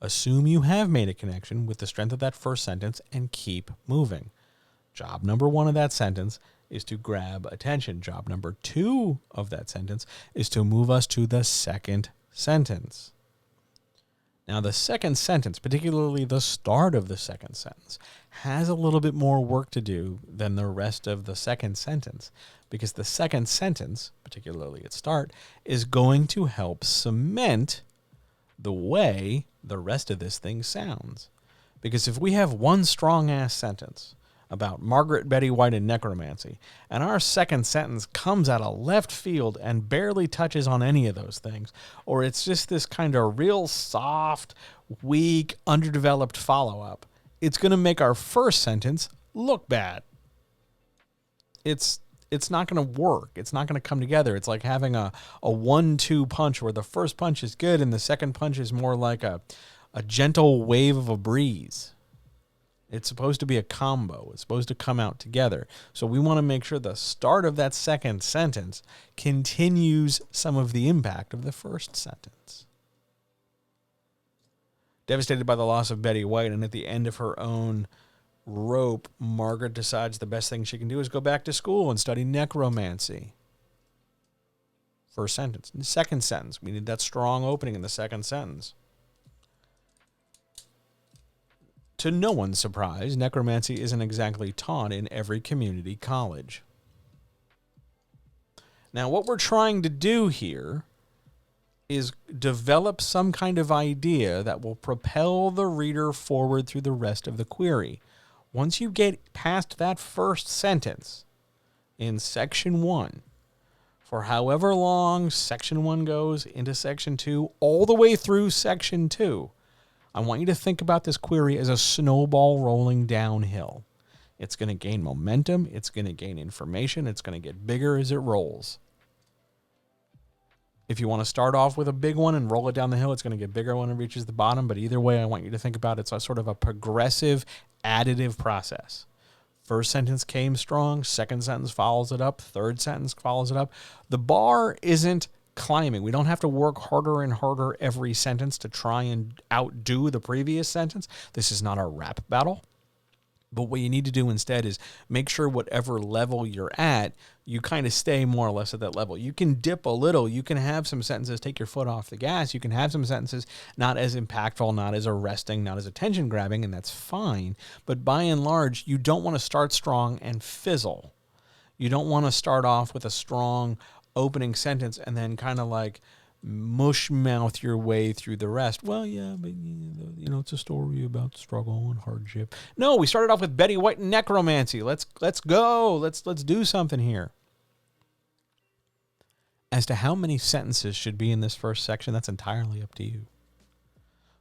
Assume you have made a connection with the strength of that first sentence and keep moving. Job number 1 of that sentence is to grab attention. Job number 2 of that sentence is to move us to the second sentence. Now, the second sentence, particularly the start of the second sentence, has a little bit more work to do than the rest of the second sentence, because the second sentence, particularly its start, is going to help cement the way the rest of this thing sounds. Because if we have one strong-ass sentence, about Margaret Betty White and necromancy. And our second sentence comes out of left field and barely touches on any of those things. Or it's just this kind of real soft, weak, underdeveloped follow-up. It's going to make our first sentence look bad. It's not going to work. It's not going to come together. It's like having a 1-2 punch where the first punch is good and the second punch is more like a gentle wave of a breeze. It's supposed to be a combo. It's supposed to come out together. So we want to make sure the start of that second sentence continues some of the impact of the first sentence. Devastated by the loss of Betty White, and at the end of her own rope, Margaret decides the best thing she can do is go back to school and study necromancy. First sentence. The second sentence, we need that strong opening in the second sentence. To no one's surprise, necromancy isn't exactly taught in every community college. Now, what we're trying to do here is develop some kind of idea that will propel the reader forward through the rest of the query. Once you get past that first sentence in section 1, for however long section 1 goes into section 2, all the way through section 2, I want you to think about this query as a snowball rolling downhill. It's going to gain momentum. It's going to gain information. It's going to get bigger as it rolls. If you want to start off with a big one and roll it down the hill, it's going to get bigger when it reaches the bottom. But either way, I want you to think about it's a sort of a progressive, additive process. First sentence came strong. Second sentence follows it up. Third sentence follows it up. The bar isn't climbing. We don't have to work harder and harder every sentence to try and outdo the previous sentence. This is not a rap battle. But what you need to do instead is make sure whatever level you're at, you kind of stay more or less at that level. You can dip a little. You can have some sentences take your foot off the gas. You can have some sentences not as impactful, not as arresting, not as attention grabbing, and that's fine. But by and large, you don't want to start strong and fizzle. You don't want to start off with a strong opening sentence and then kind of like mush mouth your way through the rest. Well, yeah, but it's a story about struggle and hardship. No, we started off with Betty White and necromancy. Let's go. Let's do something here. As to how many sentences should be in this first section, that's entirely up to you.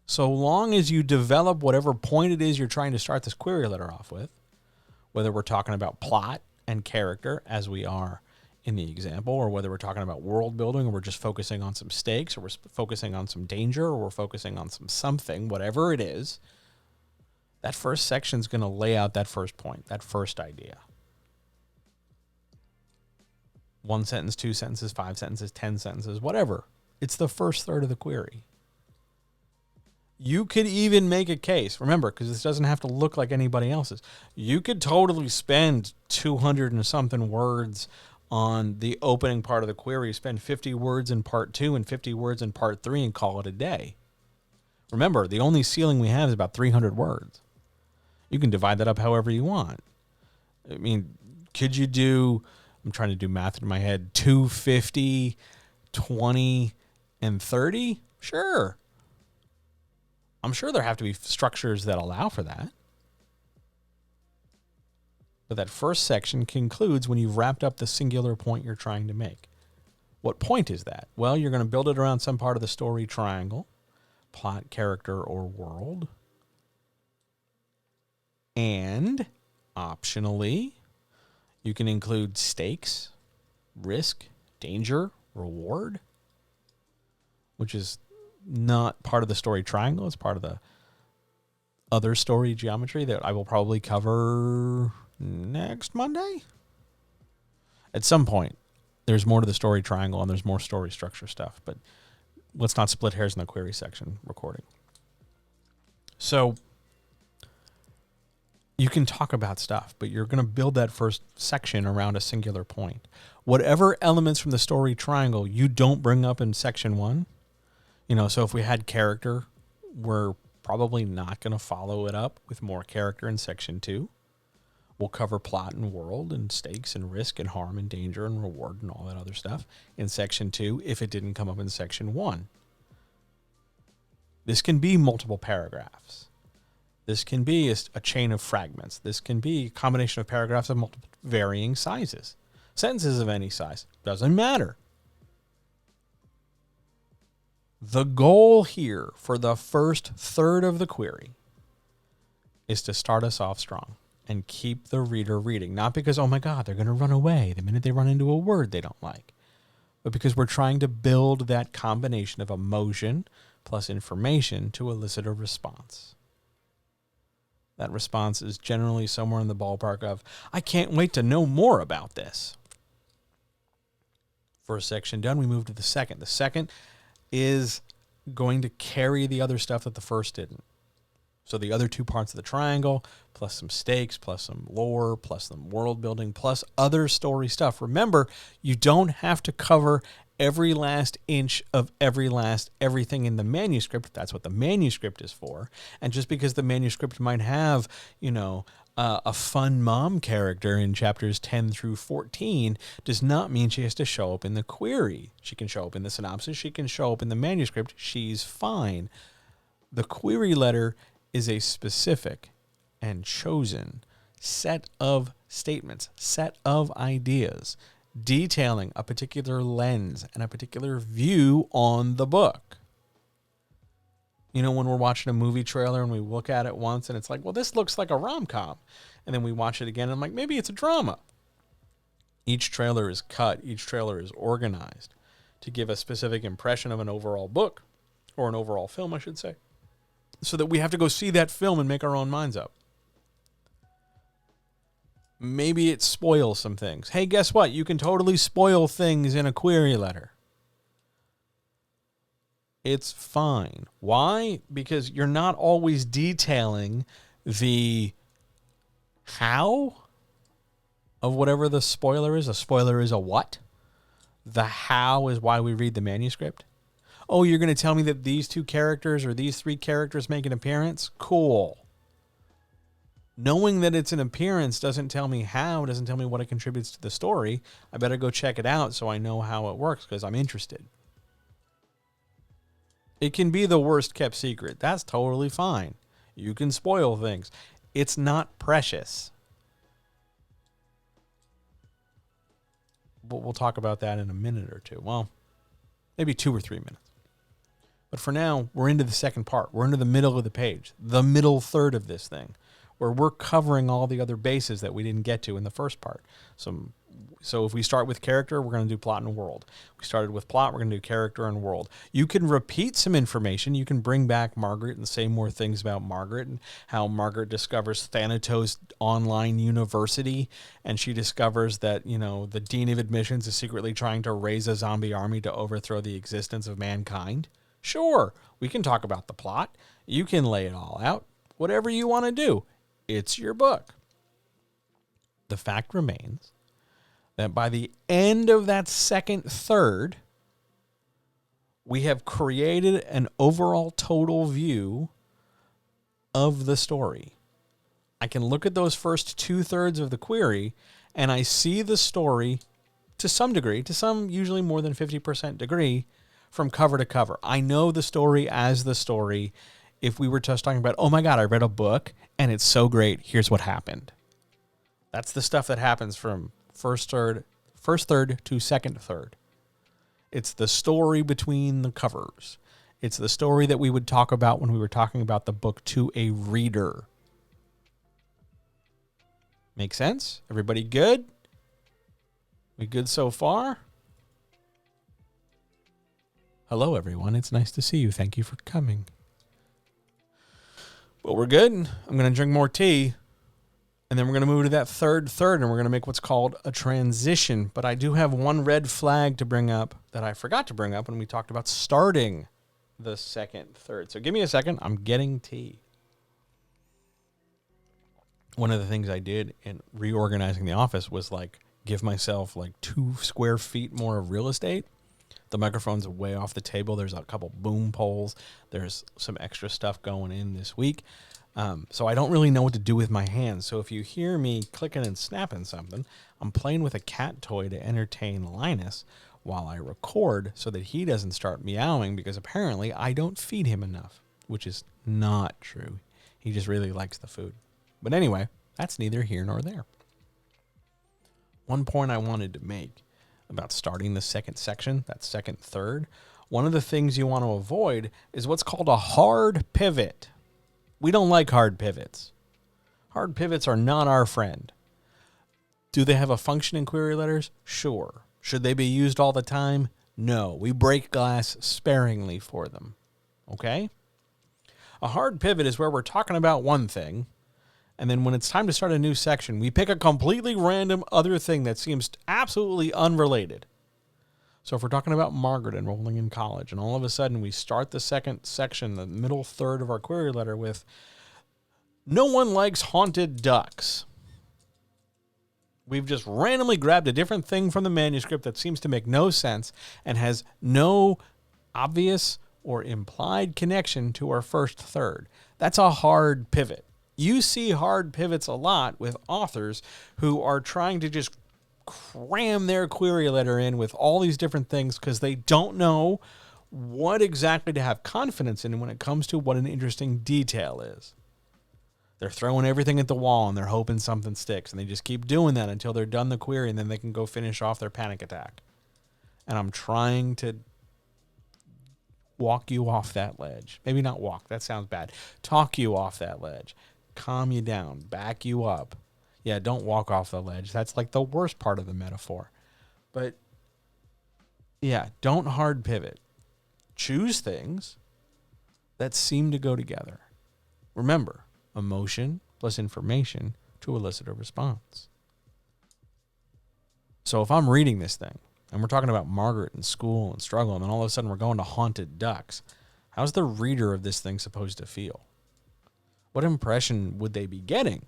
So long as you develop whatever point it is you're trying to start this query letter off with, whether we're talking about plot and character, as we are in the example, or whether we're talking about world building, or we're just focusing on some stakes, or we're focusing on some danger, or we're focusing on something, whatever it is, that first section is going to lay out that first point, that first idea. 1 sentence, 2 sentences, 5 sentences, 10 sentences, whatever. It's the first third of the query. You could even make a case, remember, because this doesn't have to look like anybody else's. You could totally spend 200 and something words on the opening part of the query, spend 50 words in part 2 and 50 words in part 3 and call it a day. Remember, the only ceiling we have is about 300 words. You can divide that up however you want. I mean, could you do, I'm trying to do math in my head, 250, 20, and 30? Sure. I'm sure there have to be structures that allow for that. But that first section concludes when you've wrapped up the singular point you're trying to make. What point is that? Well, you're going to build it around some part of the story triangle, plot, character, or world. And, optionally, you can include stakes, risk, danger, reward, which is not part of the story triangle. It's part of the other story geometry that I will probably cover next Monday. At some point, there's more to the story triangle and there's more story structure stuff, but let's not split hairs in the query section recording. So you can talk about stuff, but you're going to build that first section around a singular point. Whatever elements from the story triangle you don't bring up in section 1, so if we had character, we're probably not going to follow it up with more character in section 2. We'll cover plot and world and stakes and risk and harm and danger and reward and all that other stuff in section 2 if it didn't come up in section 1. This can be multiple paragraphs. This can be a chain of fragments. This can be a combination of paragraphs of multiple varying sizes. Sentences of any size. Doesn't matter. The goal here for the first third of the query is to start us off strong and keep the reader reading. Not because, oh my God, they're going to run away the minute they run into a word they don't like, but because we're trying to build that combination of emotion plus information to elicit a response. That response is generally somewhere in the ballpark of, I can't wait to know more about this. First section done, we move to the second. The second is going to carry the other stuff that the first didn't. So the other two parts of the triangle, plus some stakes, plus some lore, plus some world building, plus other story stuff. Remember, you don't have to cover every last inch of everything in the manuscript. That's what the manuscript is for. And just because the manuscript might have, a fun mom character in chapters 10 through 14 does not mean she has to show up in the query. She can show up in the synopsis. She can show up in the manuscript. She's fine. The query letter is a specific and chosen set of statements, set of ideas, detailing a particular lens and a particular view on the book. When we're watching a movie trailer and we look at it once and it's like, well, this looks like a rom-com. And then we watch it again and I'm like, maybe it's a drama. Each trailer is cut. Each trailer is organized to give a specific impression of an overall book, or an overall film, I should say, so that we have to go see that film and make our own minds up. Maybe it spoils some things. Hey, guess what? You can totally spoil things in a query letter. It's fine. Why? Because you're not always detailing the how of whatever the spoiler is. A spoiler is a what? The how is why we read the manuscript. Oh, you're going to tell me that these two characters or these three characters make an appearance? Cool. Knowing that it's an appearance doesn't tell me how, doesn't tell me what it contributes to the story. I better go check it out so I know how it works because I'm interested. It can be the worst kept secret. That's totally fine. You can spoil things. It's not precious. But we'll talk about that in a minute or two. Well, maybe 2 or 3 minutes. But for now, we're into the second part. We're into the middle of the page, the middle third of this thing, where we're covering all the other bases that we didn't get to in the first part. So if we start with character, we're going to do plot and world. We started with plot, we're going to do character and world. You can repeat some information. You can bring back Margaret and say more things about Margaret and how Margaret discovers Thanatos Online University, and she discovers that, the Dean of Admissions is secretly trying to raise a zombie army to overthrow the existence of mankind. Sure, we can talk about the plot. You can lay it all out. Whatever you want to do. It's your book. The fact remains that by the end of that second third, we have created an overall total view of the story. I can look at those first 2/3 of the query and I see the story to some degree, to some usually more than 50% degree, from cover to cover. I know the story as the story. If we were just talking about, oh my God, I read a book and it's so great, here's what happened. That's the stuff that happens from first third to second third. It's the story between the covers. It's the story that we would talk about when we were talking about the book to a reader. Make sense? Everybody good? We good so far? Hello, everyone. It's nice to see you. Thank you for coming. Well, we're good. I'm going to drink more tea. And then we're going to move to that third, and we're going to make what's called a transition. But I do have one red flag to bring up that I forgot to bring up when we talked about starting the second third. So give me a second. I'm getting tea. One of the things I did in reorganizing the office was give myself 2 square feet more of real estate. The microphone's way off the table. There's a couple boom poles. There's some extra stuff going in this week. So I don't really know what to do with my hands. So if you hear me clicking and snapping something, I'm playing with a cat toy to entertain Linus while I record so that he doesn't start meowing because apparently I don't feed him enough, which is not true. He just really likes the food. But anyway, that's neither here nor there. One point I wanted to make about starting the second section, that second third, one of the things you want to avoid is what's called a hard pivot. We don't like hard pivots. Hard pivots are not our friend. Do they have a function in query letters? Sure. Should they be used all the time? No. We break glass sparingly for them. Okay? A hard pivot is where we're talking about one thing, and then when it's time to start a new section, we pick a completely random other thing that seems absolutely unrelated. So if we're talking about Margaret enrolling in college, and all of a sudden we start the second section, the middle third of our query letter with, no one likes haunted ducks. We've just randomly grabbed a different thing from the manuscript that seems to make no sense and has no obvious or implied connection to our first third. That's a hard pivot. You see hard pivots a lot with authors who are trying to just cram their query letter in with all these different things because they don't know what exactly to have confidence in when it comes to what an interesting detail is. They're throwing everything at the wall and they're hoping something sticks, and they just keep doing that until they're done the query, and then they can go finish off their panic attack. And I'm trying to walk you off that ledge. Maybe not walk, that sounds bad. Talk you off that ledge. Calm you down, back you up. Yeah, don't walk off the ledge. That's like the worst part of the metaphor. But yeah, don't hard pivot. Choose things that seem to go together. Remember, emotion plus information to elicit a response. So if I'm reading this thing, and we're talking about Margaret and school and struggle, and then all of a sudden we're going to haunted ducks, how's the reader of this thing supposed to feel? What impression would they be getting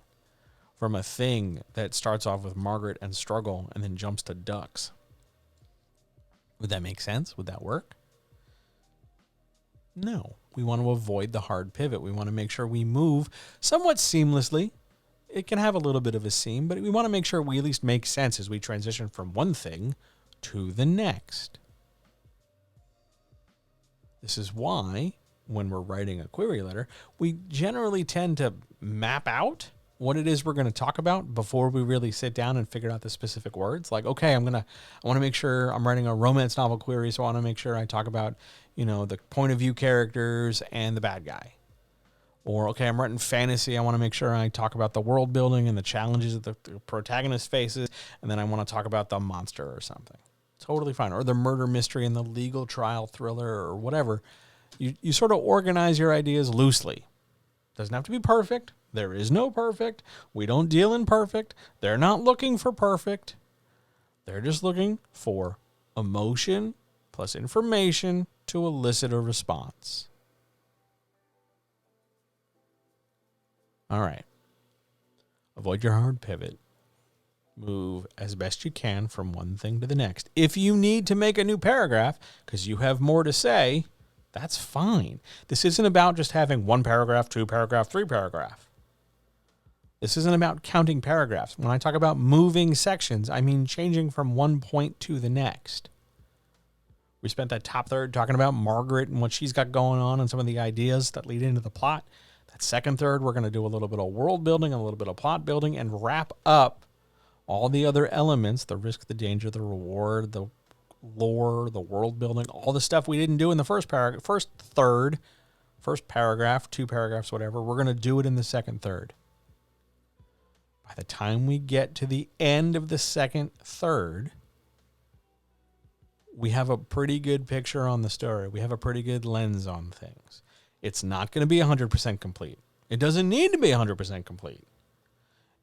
from a thing that starts off with Margaret and struggle and then jumps to ducks? Would that make sense? Would that work? No. We want to avoid the hard pivot. We want to make sure we move somewhat seamlessly. It can have a little bit of a seam, but we want to make sure we at least make sense as we transition from one thing to the next. This is why, when we're writing a query letter, we generally tend to map out what it is we're going to talk about before we really sit down and figure out the specific words. Like, okay, I want to make sure I'm writing a romance novel query, so I want to make sure I talk about, the point of view characters and the bad guy. Or, okay, I'm writing fantasy, I want to make sure I talk about the world building and the challenges that the protagonist faces, and then I want to talk about the monster or something. Totally fine. Or the murder mystery and the legal trial thriller or whatever. You sort of organize your ideas loosely. Doesn't have to be perfect. There is no perfect. We don't deal in perfect. They're not looking for perfect. They're just looking for emotion plus information to elicit a response. All right. Avoid your hard pivot. Move as best you can from one thing to the next. If you need to make a new paragraph because you have more to say, that's fine. This isn't about just having one paragraph, two paragraph, three paragraph. This isn't about counting paragraphs. When I talk about moving sections, I mean changing from one point to the next. We spent that top third talking about Margaret and what she's got going on and some of the ideas that lead into the plot. That second third, we're going to do a little bit of world building, a little bit of plot building, and wrap up all the other elements, the risk, the danger, the reward, the lore, the world building, all the stuff we didn't do in the first paragraph, first paragraph, two paragraphs, whatever. We're going to do it in the second third. By the time we get to the end of the second third, we have a pretty good picture on the story. We have a pretty good lens on things. It's not going to be 100% complete. It doesn't need to be 100% complete.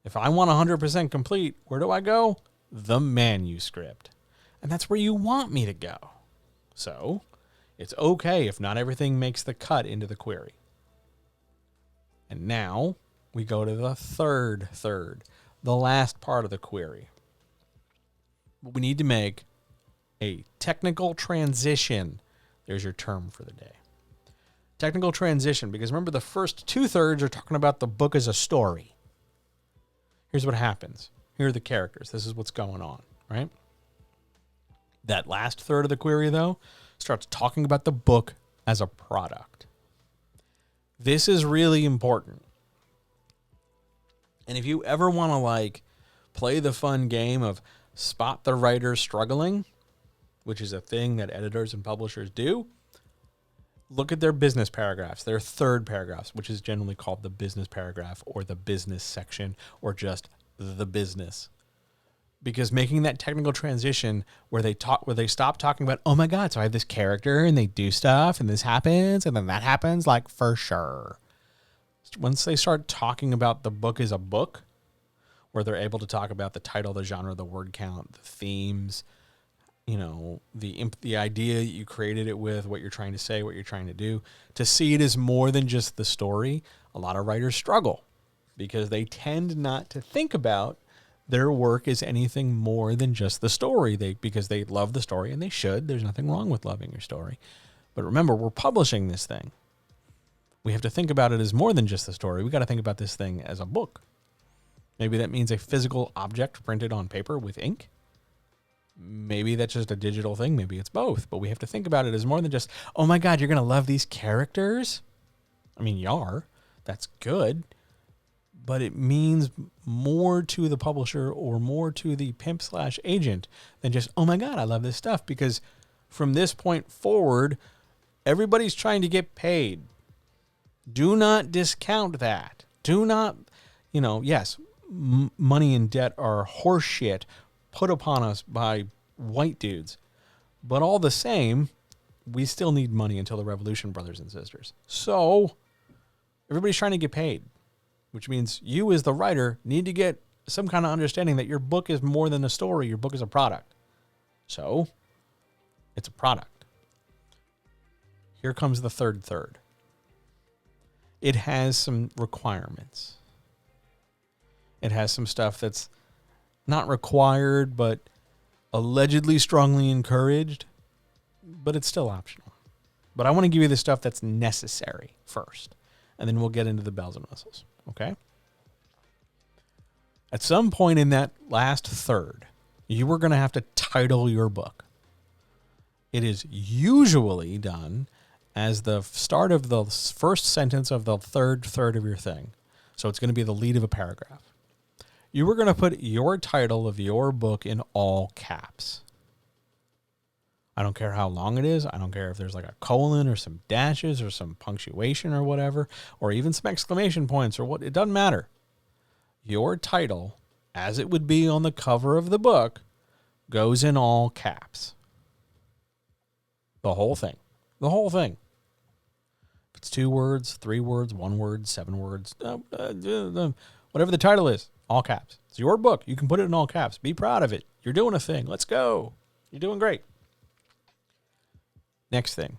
If I want 100% complete, where do I go? The manuscript. And that's where you want me to go. So it's okay if not everything makes the cut into the query. And now we go to the third, the last part of the query. We need to make a technical transition. There's your term for the day. Technical transition, because remember the first 2/3 are talking about the book as a story. Here's what happens. Here are the characters. This is what's going on, right? That last third of the query, though, starts talking about the book as a product. This is really important And if you ever want to like play the fun game of spot the writer struggling, which is a thing that editors and publishers do, look at their business paragraphs, their third paragraphs, which is generally called the business paragraph or the business section or just the business. Because making that technical transition where they stop talking about, oh my God, so I have this character and they do stuff and this happens and then that happens, like for sure. Once they start talking about the book as a book, where they're able to talk about the title, the genre, the word count, the themes, you know, the idea you created it with, what you're trying to say, what you're trying to do, to see it as more than just the story, a lot of writers struggle because they tend not to think about their work as anything more than just the story. Because they love the story, and they should. There's nothing wrong with loving your story. But remember, we're publishing this thing. We have to think about it as more than just the story. We got to think about this thing as a book. Maybe that means a physical object printed on paper with ink. Maybe that's just a digital thing. Maybe it's both. But we have to think about it as more than just, oh my God, you're going to love these characters? I mean, you are. That's good. But it means more to the publisher or more to the pimp/agent than just, oh my God, I love this stuff. Because from this point forward, everybody's trying to get paid. Do not discount that. Do not, yes, money and debt are horseshit put upon us by white dudes. But all the same, we still need money until the revolution, brothers and sisters. So everybody's trying to get paid, which means you as the writer need to get some kind of understanding that your book is more than a story. Your book is a product. So it's a product. Here comes the third. It has some requirements. It has some stuff that's not required, but allegedly strongly encouraged, but it's still optional. But I want to give you the stuff that's necessary first, and then we'll get into the bells and whistles, okay? At some point in that last third, you are going to have to title your book. It is usually done as the start of the first sentence of the third of your thing. So it's going to be the lead of a paragraph. You are going to put your title of your book in all caps. I don't care how long it is. I don't care if there's like a colon or some dashes or some punctuation or whatever, or even some exclamation points or what. It doesn't matter. Your title, as it would be on the cover of the book, goes in all caps. The whole thing. The whole thing. If it's 2 words, 3 words, 1 word, 7 words, whatever the title is, all caps. It's your book. You can put it in all caps. Be proud of it. You're doing a thing. Let's go. You're doing great. Next thing.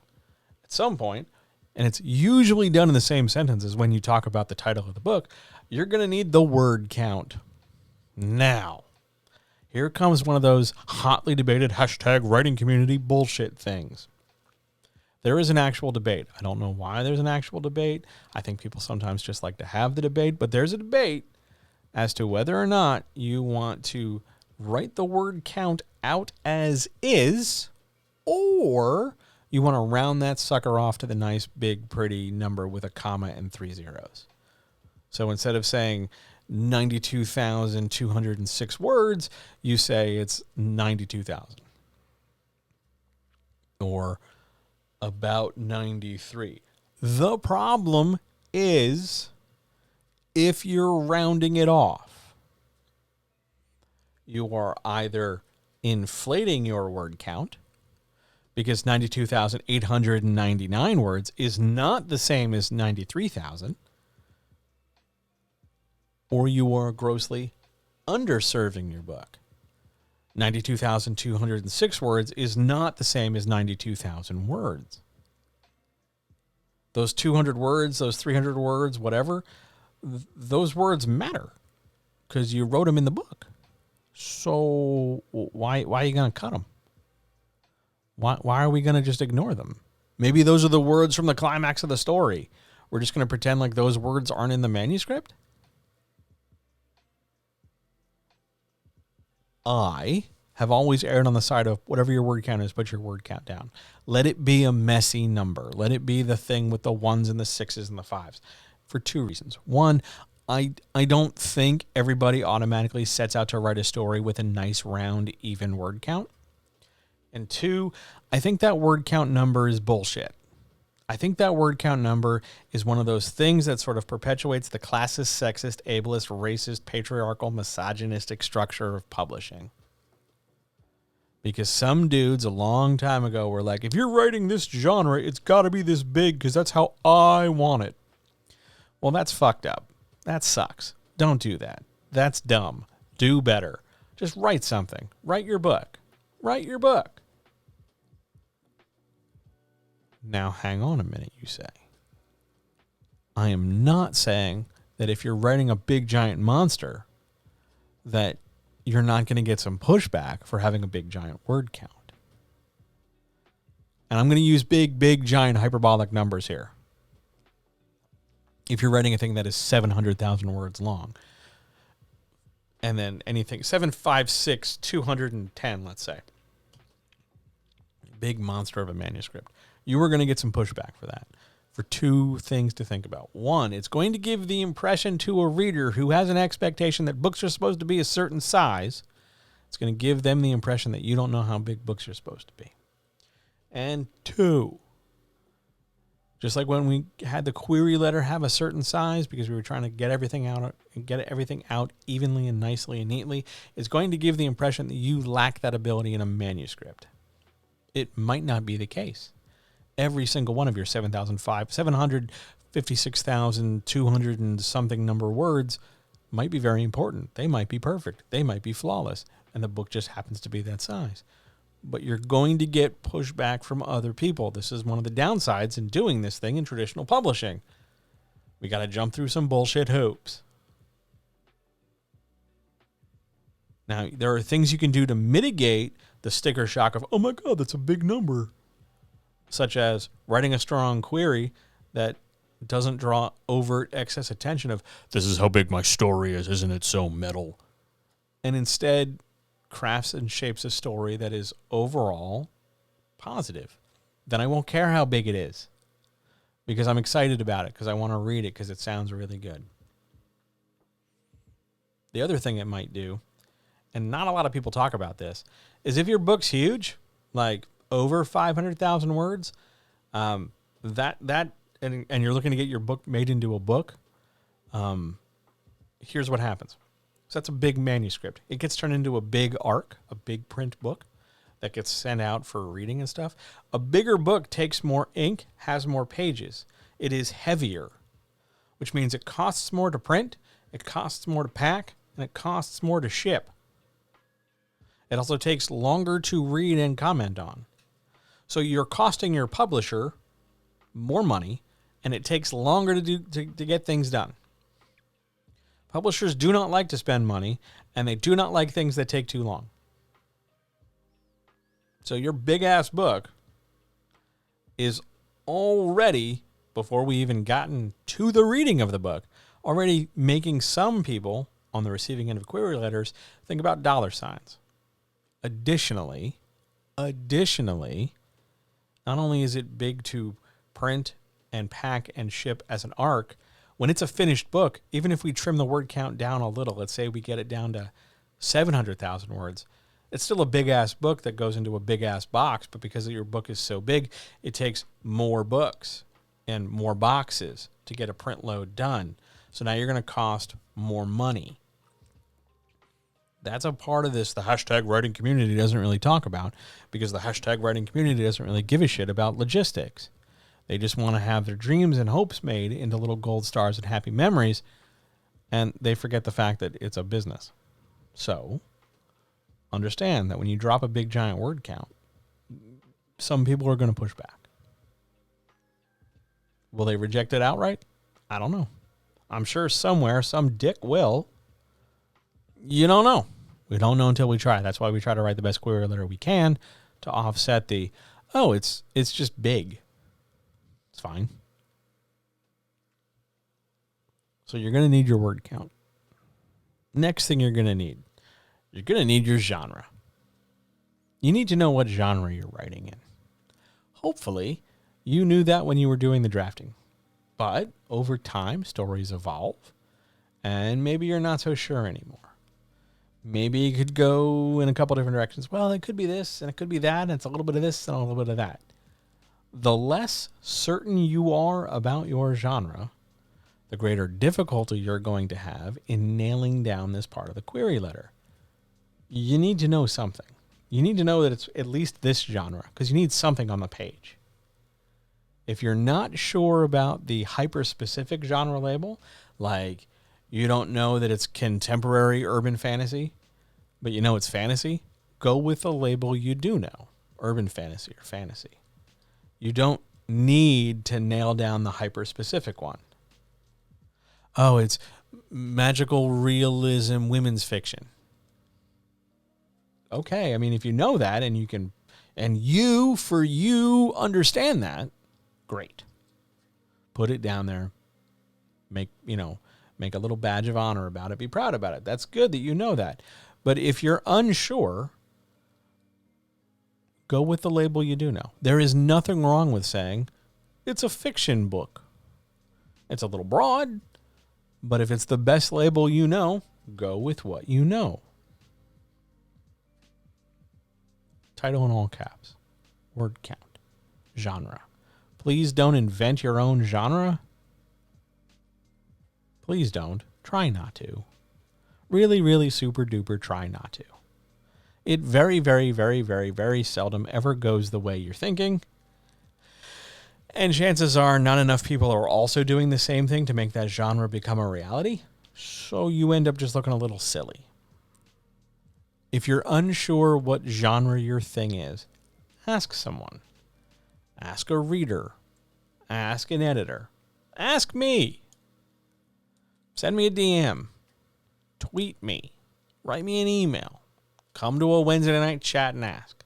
At some point, and it's usually done in the same sentence as when you talk about the title of the book, you're going to need the word count. Now, here comes one of those hotly debated #writing community bullshit things. There is an actual debate. I don't know why there's an actual debate. I think people sometimes just like to have the debate, but there's a debate as to whether or not you want to write the word count out as is, or you want to round that sucker off to the nice, big, pretty number with a comma and 3 zeros. So instead of saying 92,206 words, you say it's 92,000. Or about 93. The problem is if you're rounding it off, you are either inflating your word count, because 92,899 words is not the same as 93,000, or you are grossly underserving your book. 92,206 words is not the same as 92,000 words. Those 200 words, those 300 words, whatever, those words matter because you wrote them in the book. So why are you going to cut them? Why are we going to just ignore them? Maybe those are the words from the climax of the story. We're just going to pretend like those words aren't in the manuscript? I have always erred on the side of whatever your word count is, put your word count down. Let it be a messy number. Let it be the thing with the 1s and the 6s and the 5s for 2 reasons. One, I don't think everybody automatically sets out to write a story with a nice round even word count. And two, I think that word count number is bullshit. I think that word count number is one of those things that sort of perpetuates the classist, sexist, ableist, racist, patriarchal, misogynistic structure of publishing. Because some dudes a long time ago were like, if you're writing this genre, it's got to be this big because that's how I want it. Well, that's fucked up. That sucks. Don't do that. That's dumb. Do better. Just write something. Write your book. Write your book. Now, hang on a minute, you say. I am not saying that if you're writing a big giant monster that you're not going to get some pushback for having a big giant word count. And I'm going to use big giant hyperbolic numbers here. If you're writing a thing that is 700,000 words long, and then anything 756 210, let's say, big monster of a manuscript, you are going to get some pushback for that. For two things to think about. One, it's going to give the impression to a reader who has an expectation that books are supposed to be a certain size. It's going to give them the impression that you don't know how big books are supposed to be. And two, just like when we had the query letter have a certain size because we were trying to get everything out evenly and nicely and neatly, it's going to give the impression that you lack that ability in a manuscript. It might not be the case. Every single one of your 756,200 and something number words might be very important. They might be perfect. They might be flawless. And the book just happens to be that size. But you're going to get pushback from other people. This is one of the downsides in doing this thing in traditional publishing. We got to jump through some bullshit hoops. Now, there are things you can do to mitigate the sticker shock of, oh my God, that's a big number. Such as writing a strong query that doesn't draw overt excess attention of, this is how big my story is, isn't it so metal? And instead crafts and shapes a story that is overall positive. Then I won't care how big it is because I'm excited about it, because I want to read it because it sounds really good. The other thing it might do, and not a lot of people talk about this, is if your book's huge, like over 500,000 words, and you're looking to get your book made into a book, here's what happens. So that's a big manuscript. It gets turned into a big arc, a big print book that gets sent out for reading and stuff. A bigger book takes more ink, has more pages. It is heavier, which means it costs more to print, it costs more to pack, and it costs more to ship. It also takes longer to read and comment on. So you're costing your publisher more money, and it takes longer to get things done. Publishers do not like to spend money, and they do not like things that take too long. So your big-ass book is already, before we even gotten to the reading of the book, already making some people on the receiving end of query letters think about dollar signs. Additionally, not only is it big to print and pack and ship as an arc, when it's a finished book, even if we trim the word count down a little, let's say we get it down to 700,000 words, it's still a big-ass book that goes into a big-ass box, but because your book is so big, it takes more books and more boxes to get a print load done. So now you're going to cost more money. That's a part of this the hashtag writing community doesn't really talk about, because the hashtag writing community doesn't really give a shit about logistics. They just want to have their dreams and hopes made into little gold stars and happy memories, and they forget the fact that it's a business. So understand that when you drop a big giant word count, some people are going to push back. Will they reject it outright? I don't know. I'm sure somewhere some dick will. You don't know. We don't know until we try. That's why we try to write the best query letter we can to offset the, it's just big. It's fine. So you're going to need your word count. Next thing you're going to need your genre. You need to know what genre you're writing in. Hopefully, you knew that when you were doing the drafting. But over time, stories evolve. and maybe you're not so sure anymore. Maybe you could go in a couple different directions. Well, it could be this, and it could be that, and it's a little bit of this and a little bit of that. The less certain you are about your genre, the greater difficulty you're going to have in nailing down this part of the query letter. You need to know something. You need to know that it's at least this genre, because you need something on the page. If you're not sure about the hyper-specific genre label, like you don't know that it's contemporary urban fantasy, but you know it's fantasy, go with the label you do know, urban fantasy or fantasy. You don't need to nail down the hyper-specific one. Oh, it's magical realism women's fiction. Okay, I mean, if you know that and you can, and you understand that, great. Put it down there. Make a little badge of honor about it. Be proud about it. That's good that you know that. But if you're unsure, go with the label you do know. There is nothing wrong with saying it's a fiction book. It's a little broad, but if it's the best label you know, go with what you know. Title in all caps. Word count. Genre. Please don't invent your own genre. Please don't. Try not to. Really, really super duper try not to. It very, very, very, very, very seldom ever goes the way you're thinking. And chances are not enough people are also doing the same thing to make that genre become a reality. So you end up just looking a little silly. If you're unsure what genre your thing is, ask someone. Ask a reader. Ask an editor. Ask me. Send me a DM. Tweet me. Write me an email. Come to a Wednesday night chat and ask.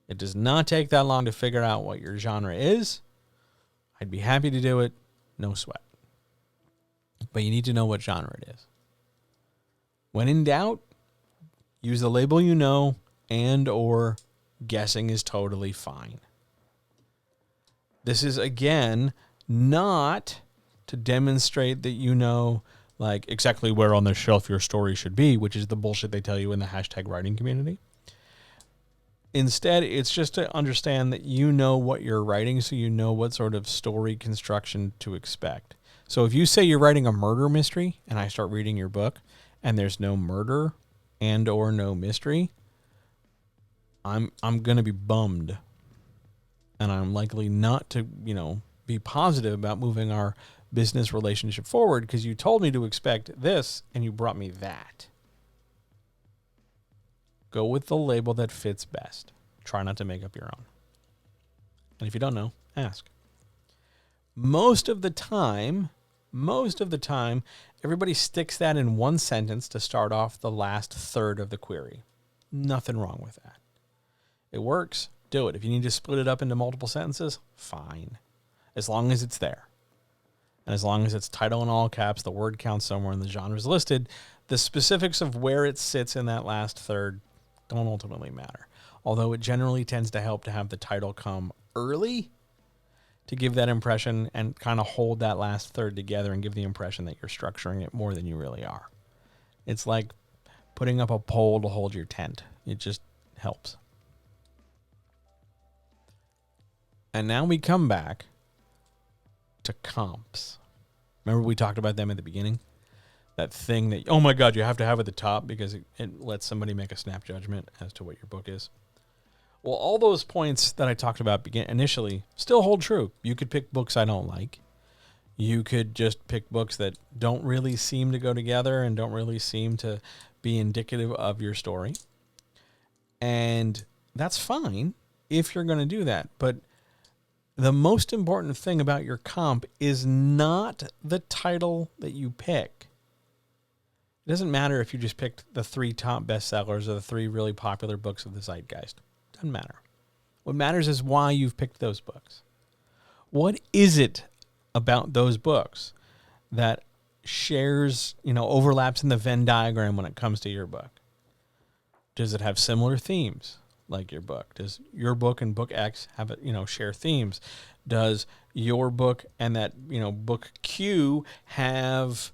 It does not take that long to figure out what your genre is. I'd be happy to do it. No sweat. But you need to know what genre it is. When in doubt, use the label you know, and or guessing is totally fine. This is, again, not to demonstrate that you know like exactly where on the shelf your story should be, which is the bullshit they tell you in the hashtag writing community. Instead, it's just to understand that you know what you're writing, so you know what sort of story construction to expect. So if you say you're writing a murder mystery and I start reading your book and there's no murder and or no mystery, I'm going to be bummed. And I'm likely not to, be positive about moving our business relationship forward because you told me to expect this and you brought me that. Go with the label that fits best. Try not to make up your own. And if you don't know, ask. Most of the time, everybody sticks that in one sentence to start off the last third of the query. Nothing wrong with that. It works. Do it. If you need to split it up into multiple sentences, fine. As long as it's there. And as long as it's title in all caps, the word count somewhere and the genre is listed, the specifics of where it sits in that last third don't ultimately matter. Although it generally tends to help to have the title come early to give that impression and kind of hold that last third together and give the impression that you're structuring it more than you really are. It's like putting up a pole to hold your tent. It just helps. And now we come back to comps. Remember we talked about them at the beginning? That thing that, oh my God, you have to have at the top because it lets somebody make a snap judgment as to what your book is. Well, all those points that I talked about initially still hold true. You could pick books I don't like. You could just pick books that don't really seem to go together and don't really seem to be indicative of your story. And that's fine if you're going to do that. But the most important thing about your comp is not the title that you pick. It doesn't matter if you just picked the 3 top bestsellers or the 3 really popular books of the zeitgeist. Doesn't matter. What matters is why you've picked those books. What is it about those books that shares, overlaps in the Venn diagram when it comes to your book? Does it have similar themes like your book? Does your book and book X have, share themes? Does your book and that, book Q have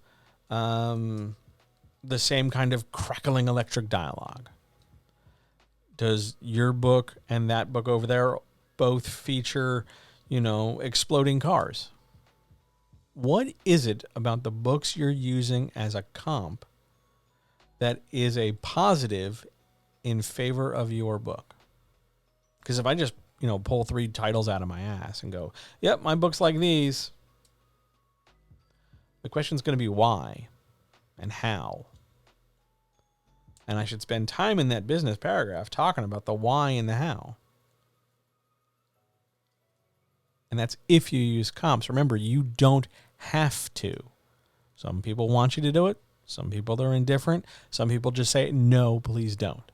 the same kind of crackling electric dialogue? Does your book and that book over there both feature, exploding cars? What is it about the books you're using as a comp that is a positive in favor of your book? Because if I just, pull 3 titles out of my ass and go, yep, my book's like these, the question's going to be why and how. And I should spend time in that business paragraph talking about the why and the how. And that's if you use comps. Remember, you don't have to. Some people want you to do it. Some people are indifferent. Some people just say, no, please don't.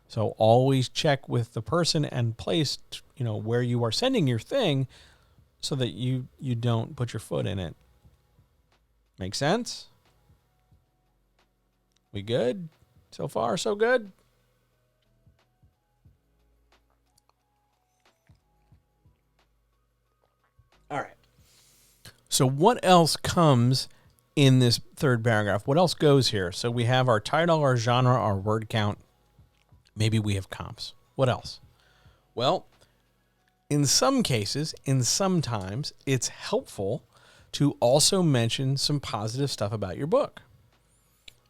So always check with the person and place, where you are sending your thing so that you don't put your foot in it. Make sense? We good? So far, so good? All right. So what else comes in this third paragraph? What else goes here? So we have our title, our genre, our word count. Maybe we have comps. What else? Well, in some cases, sometimes, it's helpful to also mention some positive stuff about your book,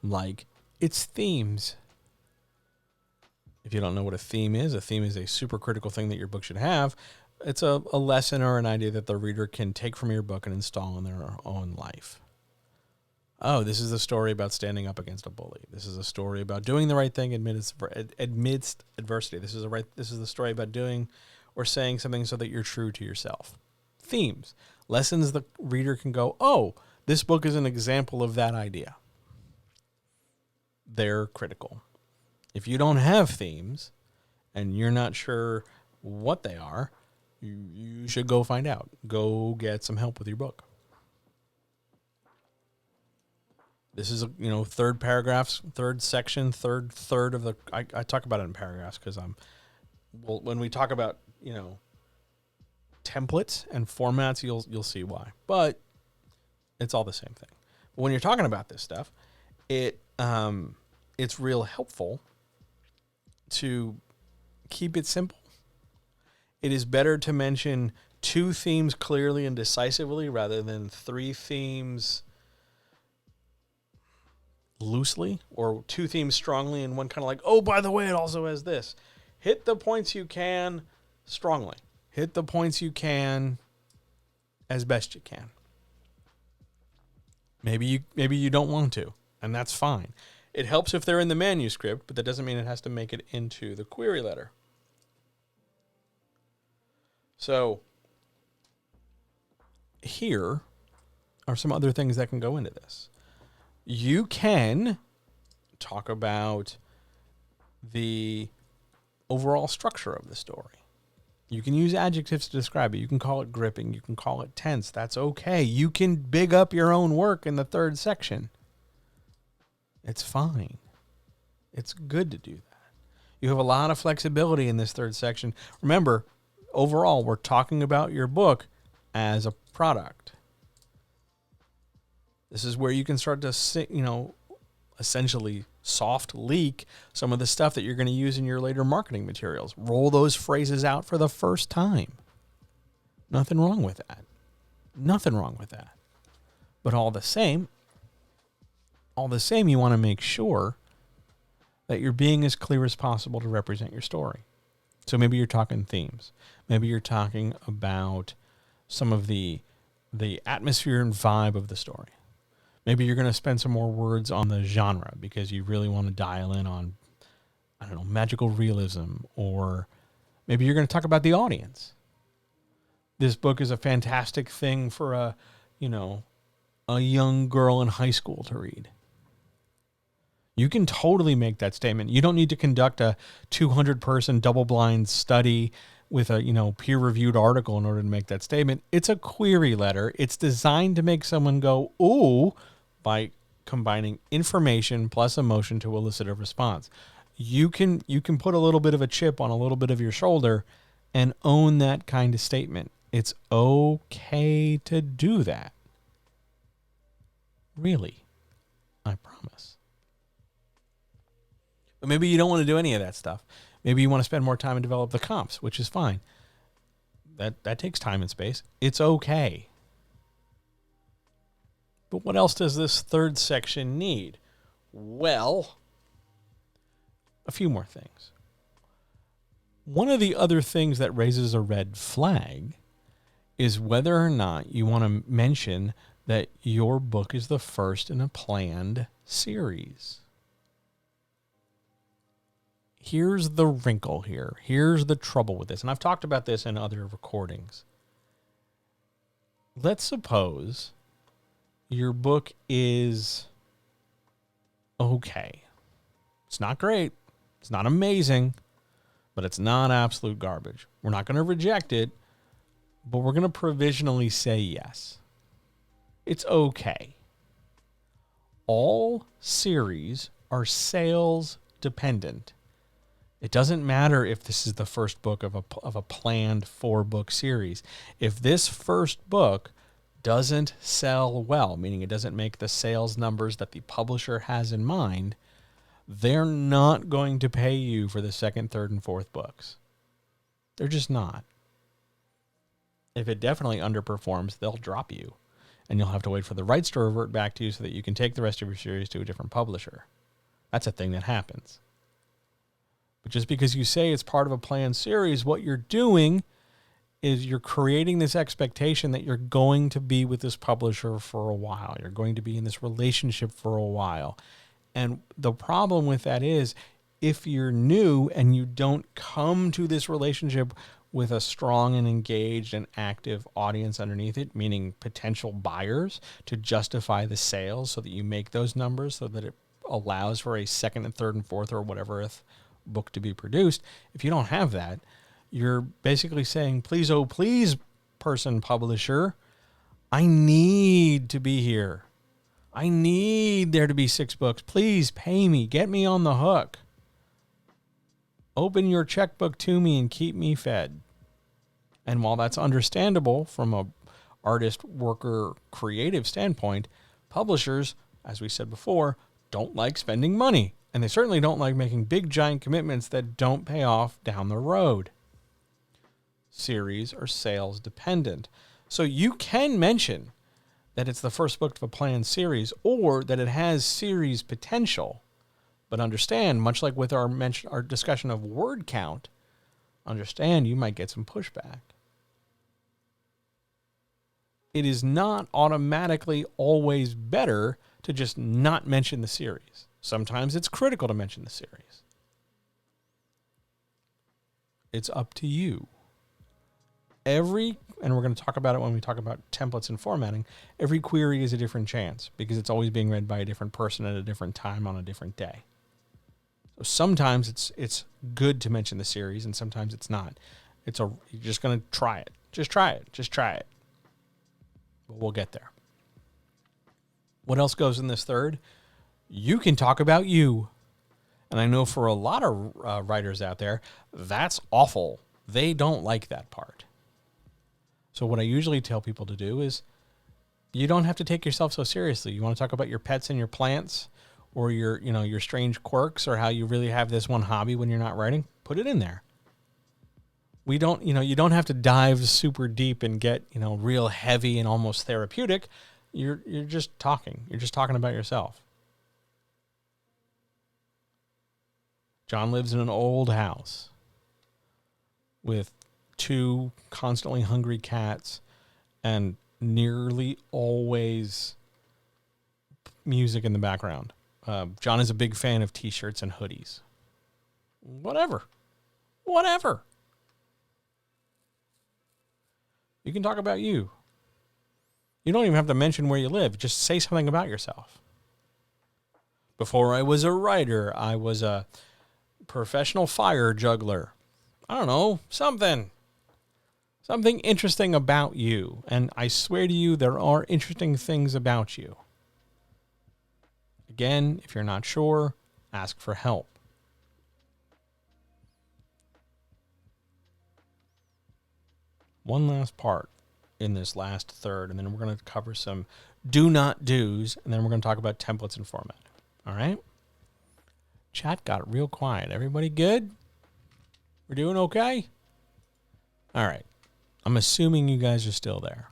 like its themes. If you don't know what a theme is a super critical thing that your book should have. It's a lesson or an idea that the reader can take from your book and install in their own life. Oh, this is a story about standing up against a bully. This is a story about doing the right thing amidst adversity. This is the story about doing or saying something so that you're true to yourself. Themes, lessons the reader can go, oh, this book is an example of that idea. They're critical. If you don't have themes and you're not sure what they are, you should go find out. Go get some help with your book. This is third paragraphs, third section, third of the. I talk about it in paragraphs because when we talk about templates and formats, you'll see why. But it's all the same thing. But when you're talking about this stuff, it's real helpful to keep it simple. It is better to mention 2 themes clearly and decisively rather than 3 themes loosely, or 2 themes strongly and one kind of like, oh, by the way, it also has this. Hit the points you can strongly. Hit the points you can as best you can. Maybe you don't want to, and that's fine. It helps if they're in the manuscript, but that doesn't mean it has to make it into the query letter. So here are some other things that can go into this. You can talk about the overall structure of the story. You can use adjectives to describe it. You can call it gripping. You can call it tense. That's okay. You can big up your own work in the third section. It's fine. It's good to do that. You have a lot of flexibility in this third section. Remember, overall, we're talking about your book as a product. This is where you can start to, essentially soft leak some of the stuff that you're going to use in your later marketing materials. Roll those phrases out for the first time. Nothing wrong with that. Nothing wrong with that. But all the same, you want to make sure that you're being as clear as possible to represent your story. So maybe you're talking themes. Maybe you're talking about some of the atmosphere and vibe of the story. Maybe you're going to spend some more words on the genre because you really want to dial in on, magical realism, or maybe you're going to talk about the audience. This book is a fantastic thing for a young girl in high school to read. You can totally make that statement. You don't need to conduct a 200-person double-blind study with a peer-reviewed article in order to make that statement. It's a query letter. It's designed to make someone go, ooh, by combining information plus emotion to elicit a response. You can put a little bit of a chip on a little bit of your shoulder and own that kind of statement. It's okay to do that. Really. promise. But maybe you don't want to do any of that stuff. Maybe you want to spend more time and develop the comps, which is fine. That takes time and space. It's okay. But what else does this third section need? Well, a few more things. One of the other things that raises a red flag is whether or not you want to mention that your book is the first in a planned series. Here's the wrinkle here. Here's the trouble with this. And I've talked about this in other recordings. Let's suppose your book is okay. It's not great. It's not amazing, but it's not absolute garbage. We're not going to reject it, but we're going to provisionally say yes. It's okay. All series are sales dependent. It doesn't matter if this is the first book of a planned 4-book series. If this first book doesn't sell well, meaning it doesn't make the sales numbers that the publisher has in mind, they're not going to pay you for the second, third, and fourth books. They're just not. If it definitely underperforms, they'll drop you, and you'll have to wait for the rights to revert back to you so that you can take the rest of your series to a different publisher. That's a thing that happens. But just because you say it's part of a planned series, what you're doing is you're creating this expectation that you're going to be with this publisher for a while. You're going to be in this relationship for a while. And the problem with that is if you're new and you don't come to this relationship with a strong and engaged and active audience underneath it, meaning potential buyers to justify the sales so that you make those numbers so that it allows for a second and third and fourth or whatever book to be produced. If you don't have that, you're basically saying, please, oh, please, person publisher, I need to be here. I need there to be 6 books. Please pay me. Get me on the hook. Open your checkbook to me and keep me fed. And while that's understandable from a artist, worker, creative standpoint, publishers, as we said before, don't like spending money. And they certainly don't like making big, giant commitments that don't pay off down the road. Series are sales dependent. So you can mention that it's the first book of a planned series or that it has series potential. But understand, much like with our discussion of word count, understand you might get some pushback. It is not automatically always better to just not mention the series. Sometimes it's critical to mention the series. It's up to you. And we're going to talk about it when we talk about templates and formatting, every query is a different chance because it's always being read by a different person at a different time on a different day. So sometimes it's good to mention the series and sometimes it's not. You're just going to try it. Just try it. But we'll get there. What else goes in this third? You can talk about you. And I know for a lot of writers out there, that's awful. They don't like that part. So what I usually tell people to do is you don't have to take yourself so seriously. You want to talk about your pets and your plants or your strange quirks or how you really have this one hobby when you're not writing? Put it in there. You don't have to dive super deep and get, real heavy and almost therapeutic. You're just talking. You're just talking about yourself. John lives in an old house with 2 constantly hungry cats and nearly always music in the background. John is a big fan of t-shirts and hoodies. Whatever. You can talk about you. You don't even have to mention where you live. Just say something about yourself. Before I was a writer, I was a professional fire juggler. I don't know, something interesting about you. And I swear to you, there are interesting things about you. Again, if you're not sure, ask for help. One last part in this last third, and then we're going to cover some do not do's, and then we're going to talk about templates and format. All right. Chat got real quiet. Everybody good? We're doing okay? All right. I'm assuming you guys are still there.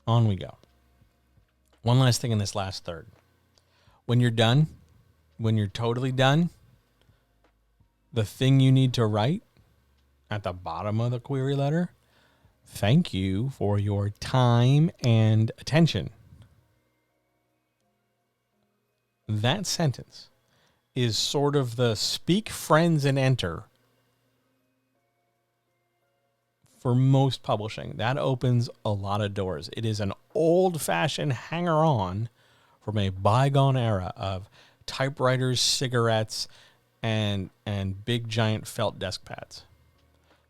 On we go. One last thing in this last third. When you're done, when you're totally done, the thing you need to write at the bottom of the query letter, thank you for your time and attention. That sentence is sort of the speak, friends, and enter for most publishing. That opens a lot of doors. It is an old-fashioned hanger-on from a bygone era of typewriters, cigarettes, and big, giant felt desk pads.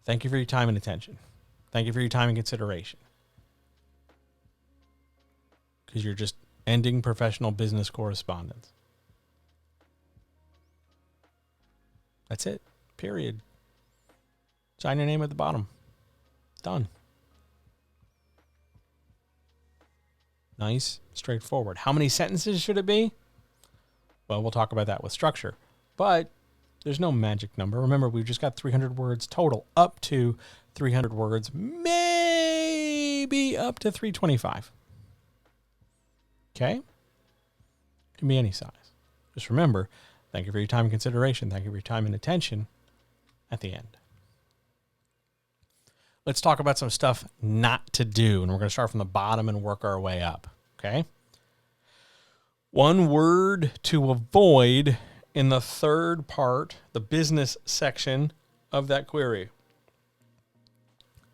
Thank you for your time and attention. Thank you for your time and consideration. Because you're just ending professional business correspondence. That's it. Period. Sign your name at the bottom. It's done. Nice, straightforward. How many sentences should it be? Well, we'll talk about that with structure. But there's no magic number. Remember, we've just got 300 words total, up to 300 words, maybe up to 325. Okay? Can be any size. Just remember, thank you for your time and consideration. Thank you for your time and attention at the end. Let's talk about some stuff not to do. And we're going to start from the bottom and work our way up. Okay? One word to avoid in the third part, the business section of that query.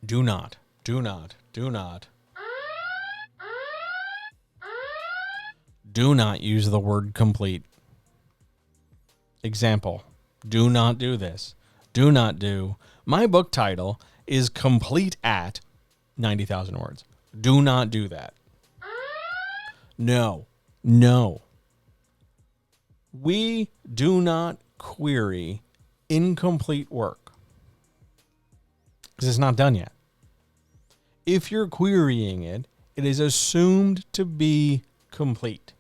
Do not use the word complete. Example, do not do this. Do not do. My book title is complete at 90,000 words. Do not do that. No. We do not query incomplete work because it's not done yet. If you're querying it, it is assumed to be complete.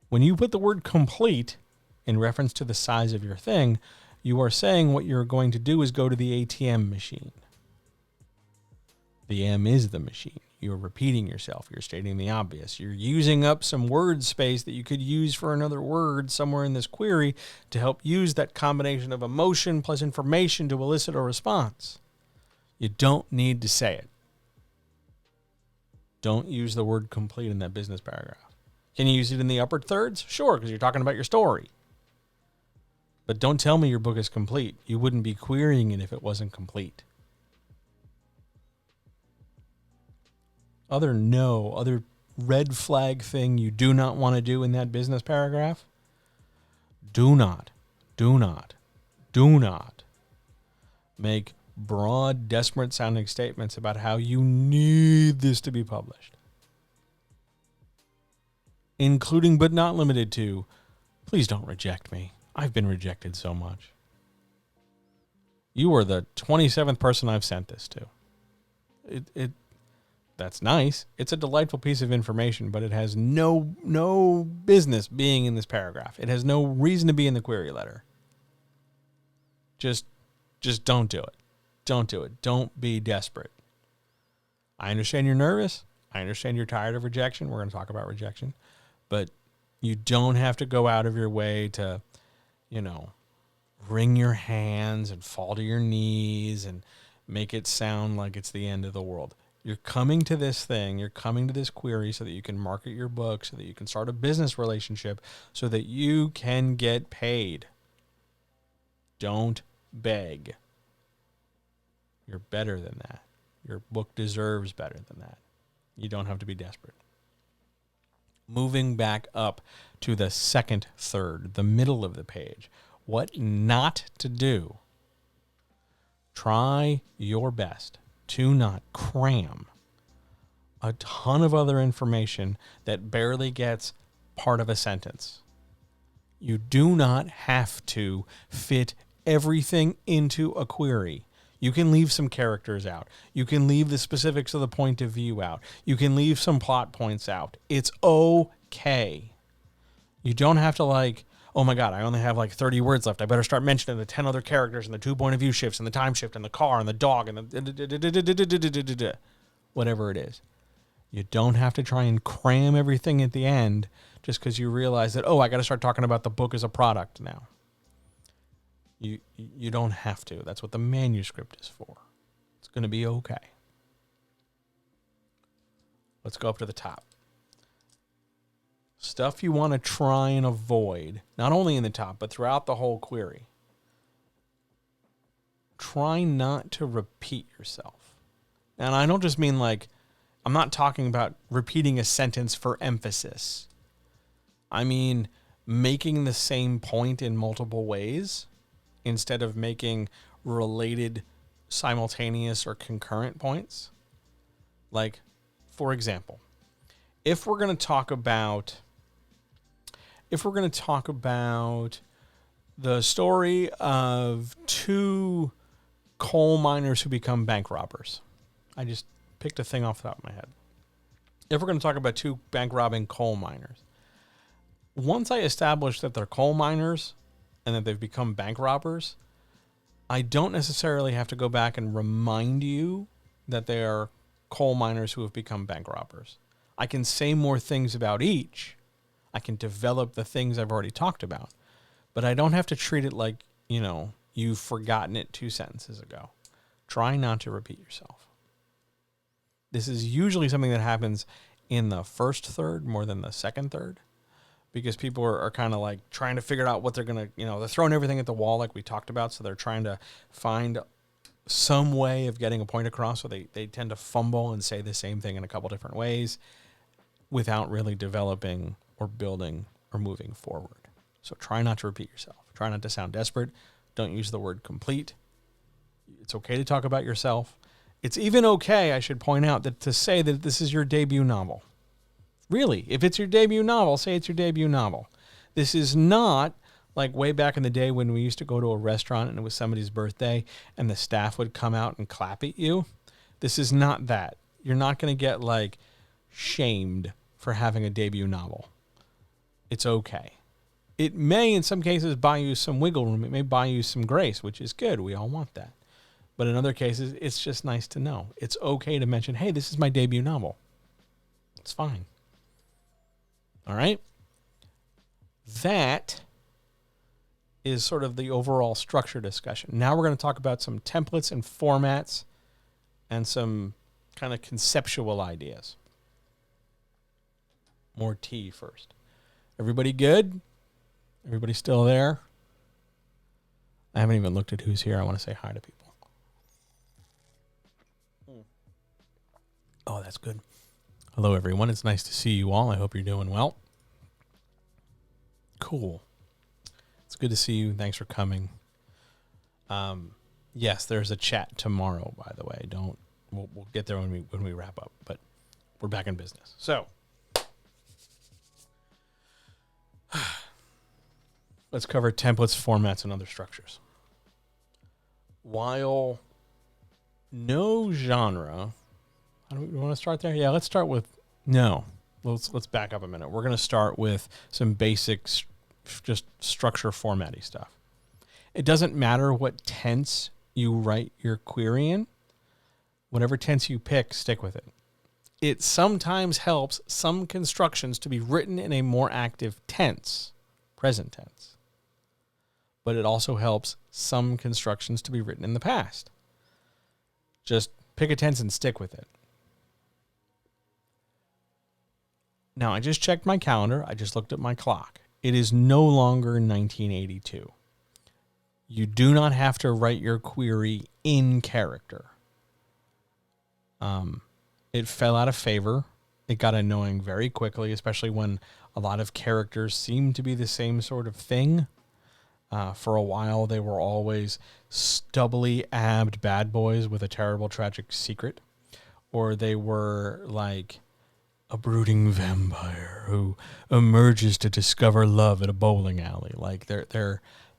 When you put the word complete in reference to the size of your thing, you are saying what you're going to do is go to the ATM machine. The M is the machine. You're repeating yourself. You're stating the obvious. You're using up some word space that you could use for another word somewhere in this query to help use that combination of emotion plus information to elicit a response. You don't need to say it. Don't use the word complete in that business paragraph. Can you use it in the upper thirds? Sure, because you're talking about your story. But don't tell me your book is complete. You wouldn't be querying it if it wasn't complete. Other red flag thing you do not want to do in that business paragraph? Do not make broad, desperate sounding statements about how you need this to be published. Including but not limited to, please don't reject me. I've been rejected so much. You are the 27th person I've sent this to. That's nice. It's a delightful piece of information, but it has no business being in this paragraph. It has no reason to be in the query letter. Just don't do it. Don't do it. Don't be desperate. I understand you're nervous. I understand you're tired of rejection. We're going to talk about rejection. But you don't have to go out of your way to, wring your hands and fall to your knees and make it sound like it's the end of the world. You're coming to this thing, you're coming to this query so that you can market your book, so that you can start a business relationship, so that you can get paid. Don't beg. You're better than that. Your book deserves better than that. You don't have to be desperate. Moving back up to the second third, the middle of the page. What not to do. Try your best to not cram a ton of other information that barely gets part of a sentence. You do not have to fit everything into a query. You can leave some characters out. You can leave the specifics of the point of view out. You can leave some plot points out. It's okay. K. You don't have to like, oh my God, I only have like 30 words left. I better start mentioning the 10 other characters and the 2 point of view shifts and the time shift and the car and the dog and the whatever it is. You don't have to try and cram everything at the end just because you realize that, oh, I got to start talking about the book as a product now. You don't have to. That's what the manuscript is for. It's going to be okay. Let's go up to the top. Stuff you want to try and avoid, not only in the top, but throughout the whole query. Try not to repeat yourself. And I don't just mean like, I'm not talking about repeating a sentence for emphasis. I mean making the same point in multiple ways instead of making related simultaneous or concurrent points. Like, for example, if we're going to talk about the story of 2 coal miners who become bank robbers. I just picked a thing off the top of my head. If we're going to talk about 2 bank robbing coal miners, once I establish that they're coal miners and that they've become bank robbers, I don't necessarily have to go back and remind you that they are coal miners who have become bank robbers. I can say more things about each. I can develop the things I've already talked about, but I don't have to treat it like, you've forgotten it 2 sentences ago. Try not to repeat yourself. This is usually something that happens in the first third more than the second third, because people are kind of like trying to figure out what they're going to, they're throwing everything at the wall like we talked about. So they're trying to find some way of getting a point across. So they tend to fumble and say the same thing in a couple different ways without really developing or building or moving forward. So try not to repeat yourself. Try not to sound desperate. Don't use the word complete. It's okay to talk about yourself. It's even okay, I should point out, that to say that this is your debut novel. Really, if it's your debut novel, say it's your debut novel. This is not like way back in the day when we used to go to a restaurant and it was somebody's birthday and the staff would come out and clap at you. This is not that. You're not going to get like shamed for having a debut novel. It's okay. It may, in some cases, buy you some wiggle room. It may buy you some grace, which is good. We all want that. But in other cases, it's just nice to know. It's okay to mention, hey, this is my debut novel. It's fine. All right? That is sort of the overall structure discussion. Now we're going to talk about some templates and formats and some kind of conceptual ideas. More tea first. Everybody good? Everybody still there? I haven't even looked at who's here. I want to say hi to people. Oh, that's good. Hello, everyone. It's nice to see you all. I hope you're doing well. Cool. It's good to see you. Thanks for coming. Yes, there's a chat tomorrow, by the way. We'll get there when we wrap up, but we're back in business. So let's cover templates, formats, and other structures. While no genre, how do we want to start there? Yeah, let's start with no. Let's back up a minute. We're going to start with some basic, just structure formatty stuff. It doesn't matter what tense you write your query in. Whatever tense you pick, stick with it. It sometimes helps some constructions to be written in a more active tense, present tense. But it also helps some constructions to be written in the past. Just pick a tense and stick with it. Now, I just checked my calendar. I just looked at my clock. It is no longer 1982. You do not have to write your query in character. It fell out of favor. It got annoying very quickly, especially when a lot of characters seem to be the same sort of thing. For a while, they were always stubbly abbed bad boys with a terrible tragic secret. Or they were like a brooding vampire who emerges to discover love at a bowling alley. Like they're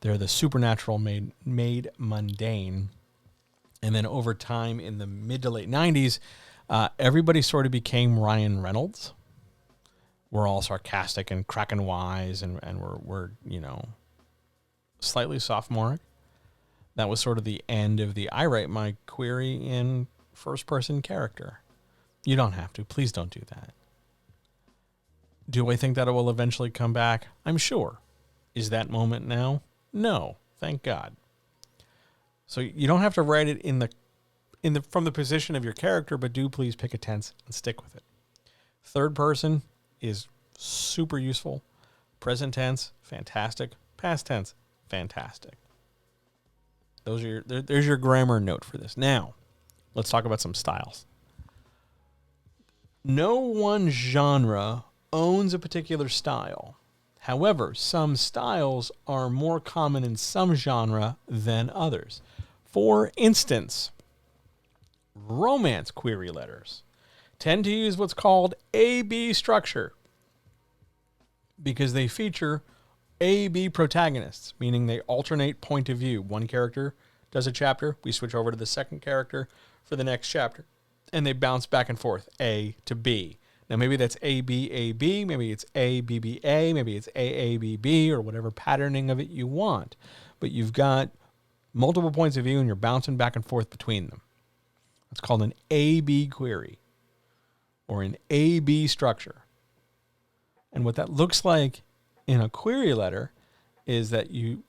the supernatural made mundane. And then over time in the mid to late 90s, everybody sort of became Ryan Reynolds, we're all sarcastic and cracking wise, and we're slightly sophomoric. That was sort of the end of the I write my query in first person character. You don't have to. Please don't do that. Do I think that it will eventually come back? I'm sure. Is that moment now? No. Thank God. So you don't have to write it from the position of your character, but do please pick a tense and stick with it. Third person is super useful. Present tense, fantastic. Past tense, fantastic. There's your grammar note for this. Now, let's talk about some styles. No one genre owns a particular style. However, some styles are more common in some genre than others. For instance, romance query letters tend to use what's called A-B structure because they feature A-B protagonists, meaning they alternate point of view. One character does a chapter, we switch over to the second character for the next chapter, and they bounce back and forth, A to B. Now, maybe that's A-B-A-B, maybe it's A-B-B-A, maybe it's A-A-B-B, or whatever patterning of it you want. But you've got multiple points of view, and you're bouncing back and forth between them. It's called an A-B query, or an A-B structure. And what that looks like in a query letter is that you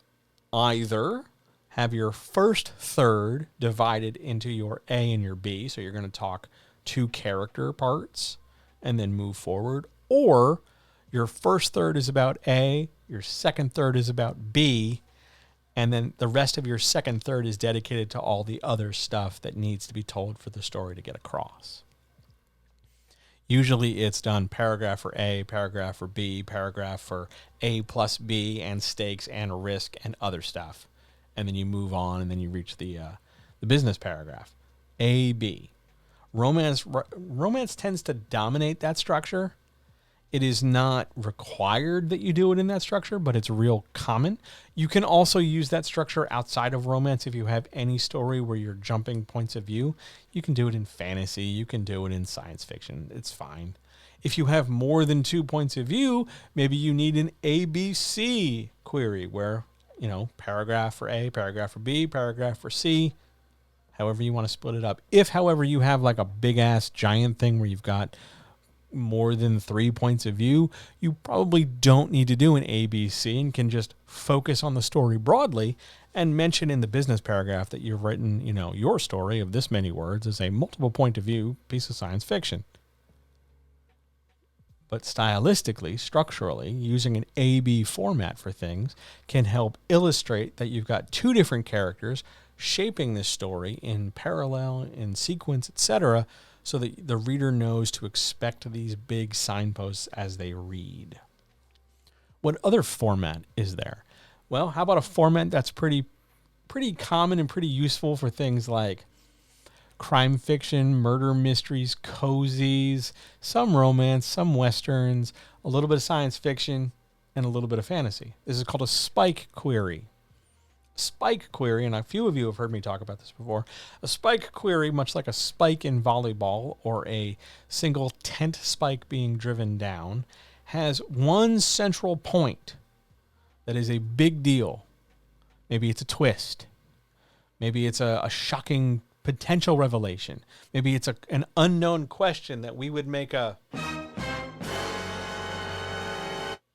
either have your first third divided into your A and your B, so you're going to talk two character parts and then move forward, or your first third is about A, your second third is about B, and then the rest of your second third is dedicated to all the other stuff that needs to be told for the story to get across. Usually it's done paragraph for A, paragraph for B, paragraph for A plus B, and stakes and risk and other stuff. And then you move on, and then you reach the business paragraph. A, B. Romance tends to dominate that structure. It is not required that you do it in that structure, but it's real common. You can also use that structure outside of romance if you have any story where you're jumping points of view. You can do it in fantasy. You can do it in science fiction. It's fine. If you have more than 2 points of view, maybe you need an ABC query where, paragraph for A, paragraph for B, paragraph for C, however you want to split it up. If, however, you have like a big-ass giant thing where you've got more than 3 points of view, you probably don't need to do an ABC and can just focus on the story broadly and mention in the business paragraph that you've written, your story of this many words as a multiple point of view piece of science fiction. But stylistically, structurally, using an A-B format for things can help illustrate that you've got two different characters shaping this story in parallel, in sequence, etc., so that the reader knows to expect these big signposts as they read. What other format is there? Well, how about a format that's pretty common and pretty useful for things like crime fiction, murder mysteries, cozies, some romance, some westerns, a little bit of science fiction, and a little bit of fantasy. This is called a spike query. Spike query, and a few of you have heard me talk about this before. A spike query, much like a spike in volleyball or a single tent spike being driven down, has one central point that is a big deal. Maybe it's a twist. Maybe it's a shocking potential revelation. Maybe it's an unknown question that we would make a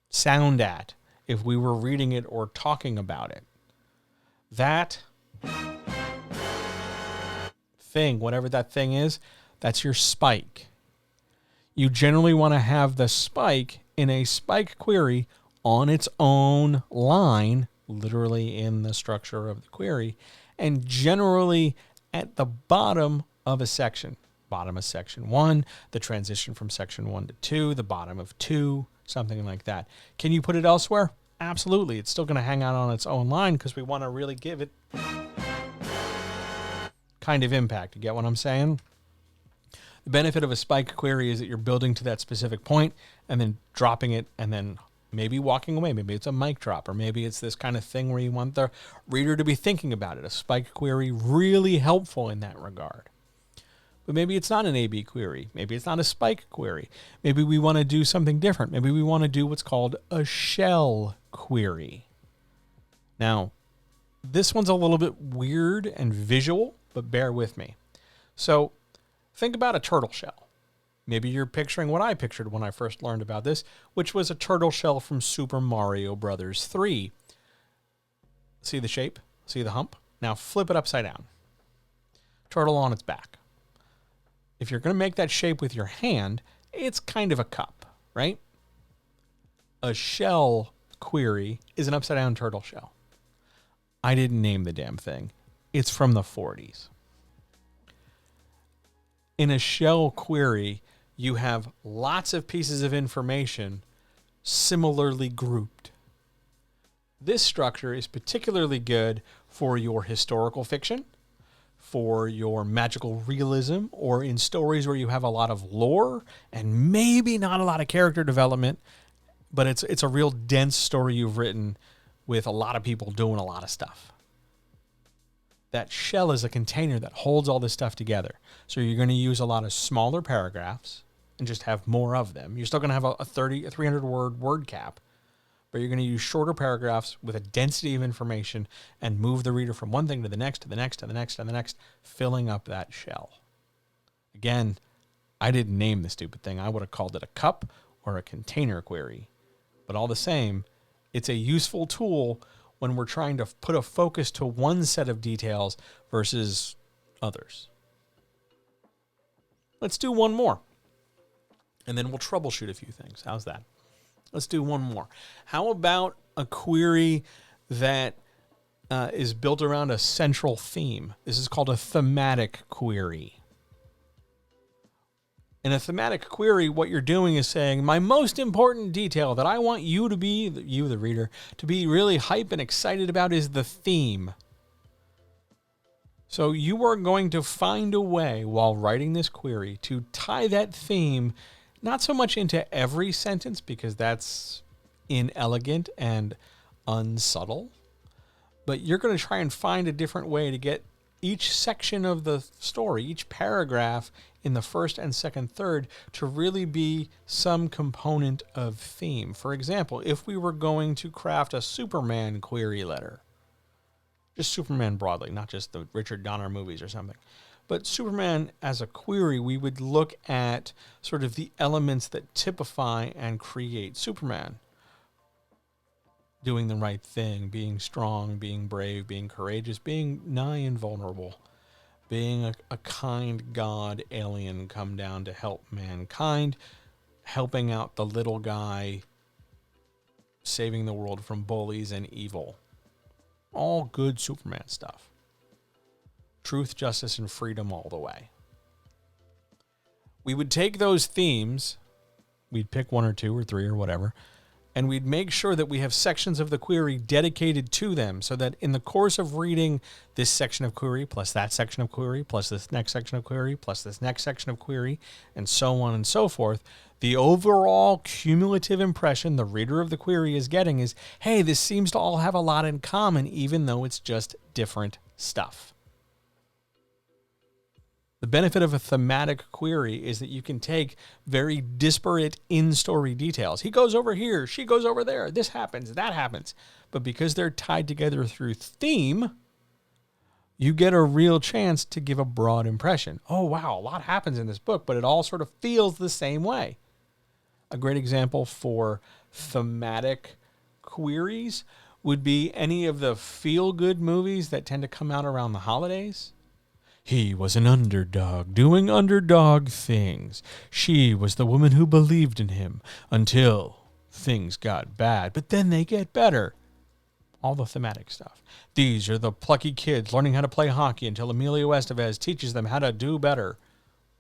sound at if we were reading it or talking about it. That thing, whatever that thing is, that's your spike. You generally want to have the spike in a spike query on its own line, literally in the structure of the query, and generally at the bottom of a section. Bottom of section 1, the transition from section 1 to 2, the bottom of 2, something like that. Can you put it elsewhere? Absolutely. It's still going to hang out on its own line because we want to really give it kind of impact. You get what I'm saying? The benefit of a spike query is that you're building to that specific point and then dropping it and then maybe walking away. Maybe it's a mic drop, or maybe it's this kind of thing where you want the reader to be thinking about it. A spike query really helpful in that regard. But maybe it's not an A/B query. Maybe it's not a spike query. Maybe we want to do something different. Maybe we want to do what's called a shell query. Now, this one's a little bit weird and visual, but bear with me. So think about a turtle shell. Maybe you're picturing what I pictured when I first learned about this, which was a turtle shell from Super Mario Brothers 3. See the shape? See the hump? Now flip it upside down. Turtle on its back. If you're going to make that shape with your hand, it's kind of a cup, right? A shell query is an upside down turtle shell. I didn't name the damn thing. It's from the 40s. In a shell query, you have lots of pieces of information similarly grouped. This structure is particularly good for your historical fiction, for your magical realism, or in stories where you have a lot of lore and maybe not a lot of character development, but it's a real dense story you've written with a lot of people doing a lot of stuff. That shell is a container that holds all this stuff together. So you're going to use a lot of smaller paragraphs and just have more of them. You're still going to have a 300 word cap, but you're going to use shorter paragraphs with a density of information and move the reader from one thing to the next, to the next, to the next, to the next, filling up that shell. Again, I didn't name the stupid thing. I would have called it a cup or a container query. But all the same, it's a useful tool when we're trying to put a focus to one set of details versus others. Let's do one more, and then we'll troubleshoot a few things. How's that? Let's do one more. How about a query that is built around a central theme? This is called a thematic query. In a thematic query, what you're doing is saying, my most important detail that I want you to be, you the reader, to be really hype and excited about is the theme. So you are going to find a way while writing this query to tie that theme not so much into every sentence, because that's inelegant and unsubtle, but you're going to try and find a different way to get each section of the story, each paragraph in the first and second third to really be some component of theme. For example, if we were going to craft a Superman query letter, just Superman broadly, not just the Richard Donner movies or something, but Superman as a query, we would look at sort of the elements that typify and create Superman. Doing the right thing, being strong, being brave, being courageous, being nigh invulnerable, being a kind god alien come down to help mankind, helping out the little guy, saving the world from bullies and evil. All good Superman stuff. Truth, justice, and freedom all the way. We would take those themes, we'd pick one or two or three or whatever, and we'd make sure that we have sections of the query dedicated to them, so that in the course of reading this section of query, plus that section of query, plus this next section of query, plus this next section of query, and so on and so forth, the overall cumulative impression the reader of the query is getting is, hey, this seems to all have a lot in common, even though it's just different stuff. The benefit of a thematic query is that you can take very disparate in-story details. He goes over here, she goes over there, this happens, that happens. But because they're tied together through theme, you get a real chance to give a broad impression. Oh, wow, a lot happens in this book, but it all sort of feels the same way. A great example for thematic queries would be any of the feel-good movies that tend to come out around the holidays. He was an underdog doing underdog things. She was the woman who believed in him until things got bad, but then they get better. All the thematic stuff. These are the plucky kids learning how to play hockey until Emilio Estevez teaches them how to do better.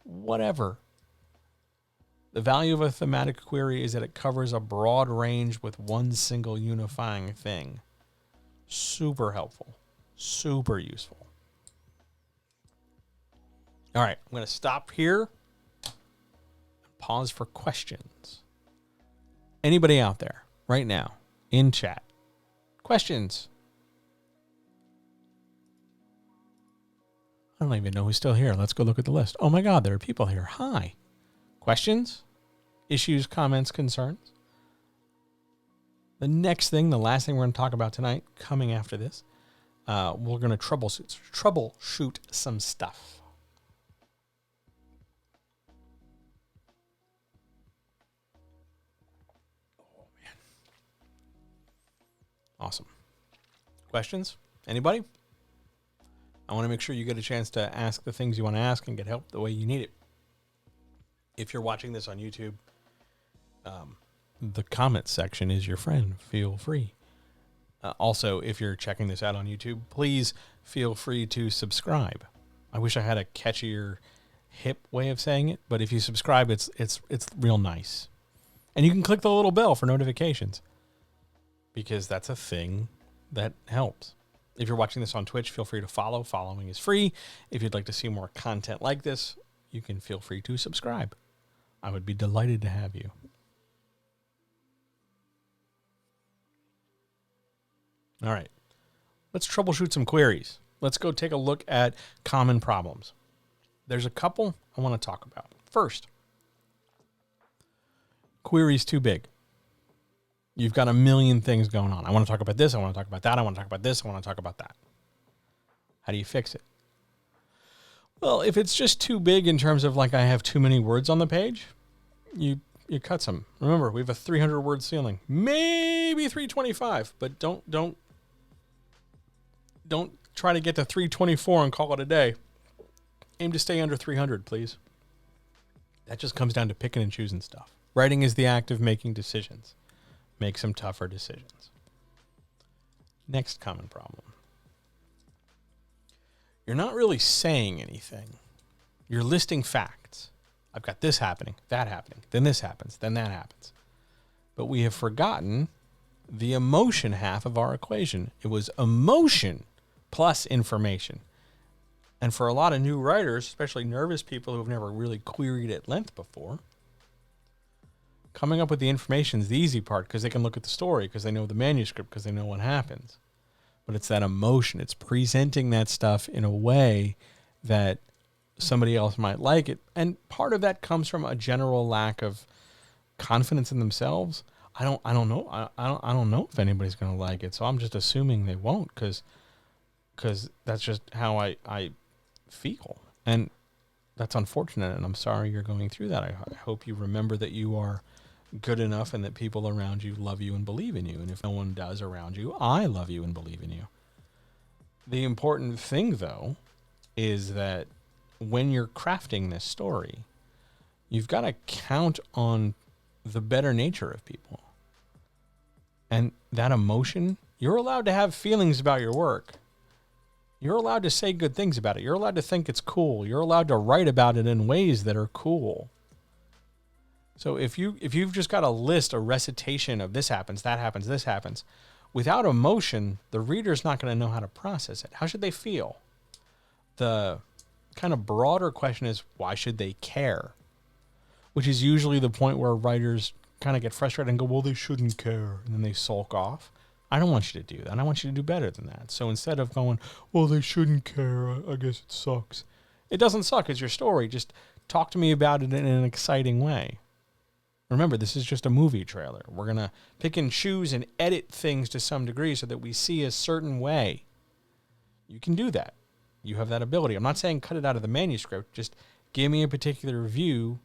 Whatever. The value of a thematic query is that it covers a broad range with one single unifying thing. Super helpful. Super useful. All right, I'm going to stop here and pause for questions. Anybody out there right now in chat? Questions? I don't even know who's still here. Let's go look at the list. Oh my God, there are people here. Hi. Questions, issues, comments, concerns? The next thing, the last thing we're going to talk about tonight, coming after this, we're going to troubleshoot some stuff. Oh, man. Awesome. Questions? Anybody? I want to make sure you get a chance to ask the things you want to ask and get help the way you need it. If you're watching this on YouTube, the comments section is your friend. Feel free. Also, if you're checking this out on YouTube, please feel free to subscribe. I wish I had a catchier, hip way of saying it, but if you subscribe, it's real nice. And you can click the little bell for notifications, because that's a thing that helps. If you're watching this on Twitch, feel free to follow. Following is free. If you'd like to see more content like this, you can feel free to subscribe. I would be delighted to have you. All right. Let's troubleshoot some queries. Let's go take a look at common problems. There's a couple I want to talk about. First, query's too big. You've got a million things going on. I want to talk about this. I want to talk about that. I want to talk about this. I want to talk about that. How do you fix it? Well, if it's just too big in terms of like I have too many words on the page, you cut some. Remember, we have a 300 word ceiling, maybe 325, but don't try to get to 324 and call it a day. Aim to stay under 300, please. That just comes down to picking and choosing stuff. Writing is the act of making decisions. Make some tougher decisions. Next common problem. You're not really saying anything. You're listing facts. I've got this happening, that happening, then this happens, then that happens. But we have forgotten the emotion half of our equation. It was emotion plus information. And for a lot of new writers, especially nervous people who have never really queried at length before, coming up with the information is the easy part, because they can look at the story, because they know the manuscript, because they know what happens. But it's that emotion. It's presenting that stuff in a way that somebody else might like it. And part of that comes from a general lack of confidence in themselves. I don't know. I don't know if anybody's going to like it. So I'm just assuming they won't, because that's just how I feel. And that's unfortunate. And I'm sorry you're going through that. I hope you remember that you are good enough and that people around you love you and believe in you. And if no one does around you, I love you and believe in you. The important thing, though, is that when you're crafting this story, you've got to count on the better nature of people. And that emotion, you're allowed to have feelings about your work. You're allowed to say good things about it. You're allowed to think it's cool. You're allowed to write about it in ways that are cool. So if you've just got a list, a recitation of this happens, that happens, this happens, without emotion, the reader's not going to know how to process it. How should they feel? The kind of broader question is, why should they care? Which is usually the point where writers kind of get frustrated and go, well, they shouldn't care. And then they sulk off. I don't want you to do that. I want you to do better than that. So instead of going, well, they shouldn't care, I guess it sucks. It doesn't suck. It's your story. Just talk to me about it in an exciting way. Remember, this is just a movie trailer. We're going to pick and choose and edit things to some degree so that we see a certain way. You can do that. You have that ability. I'm not saying cut it out of the manuscript. Just give me a particular view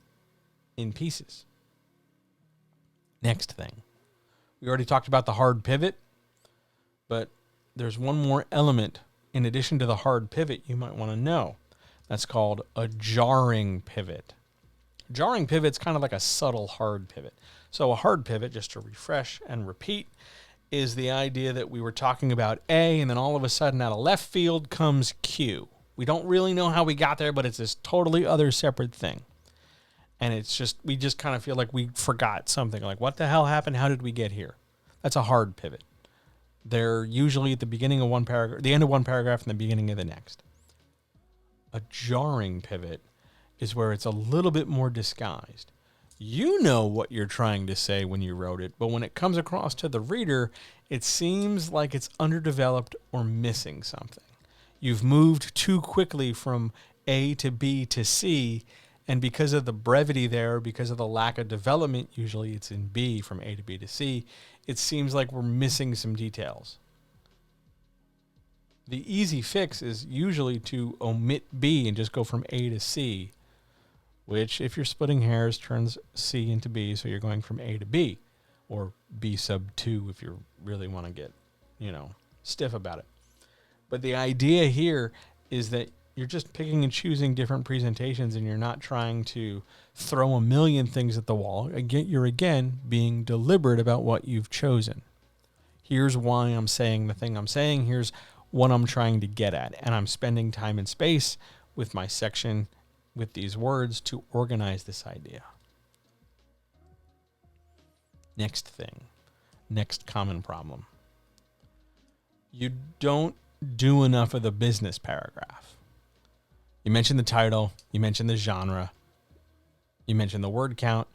in pieces. Next thing. We already talked about the hard pivot, but there's one more element in addition to the hard pivot you might want to know. That's called a jarring pivot. Jarring pivot's kind of like a subtle hard pivot. So a hard pivot, just to refresh and repeat, is the idea that we were talking about A, and then all of a sudden out of left field comes Q. We don't really know how we got there, but it's this totally other separate thing. And it's just, we just kind of feel like we forgot something. Like, what the hell happened? How did we get here? That's a hard pivot. They're usually at the beginning of one paragraph, the end of one paragraph, and the beginning of the next. A jarring pivot is where it's a little bit more disguised. You know what you're trying to say when you wrote it, but when it comes across to the reader, it seems like it's underdeveloped or missing something. You've moved too quickly from A to B to C, and because of the brevity there, because of the lack of development, usually it's in B from A to B to C, it seems like we're missing some details. The easy fix is usually to omit B and just go from A to C, which, if you're splitting hairs, turns C into B, so you're going from A to B, or B sub 2 if you really want to get, stiff about it. But the idea here is that you're just picking and choosing different presentations, and you're not trying to throw a million things at the wall. Again, you're being deliberate about what you've chosen. Here's why I'm saying the thing I'm saying. Here's what I'm trying to get at. And I'm spending time and space with my section with these words to organize this idea. Next thing. Next common problem. You don't do enough of the business paragraph. You mentioned the title. You mentioned the genre. You mentioned the word count.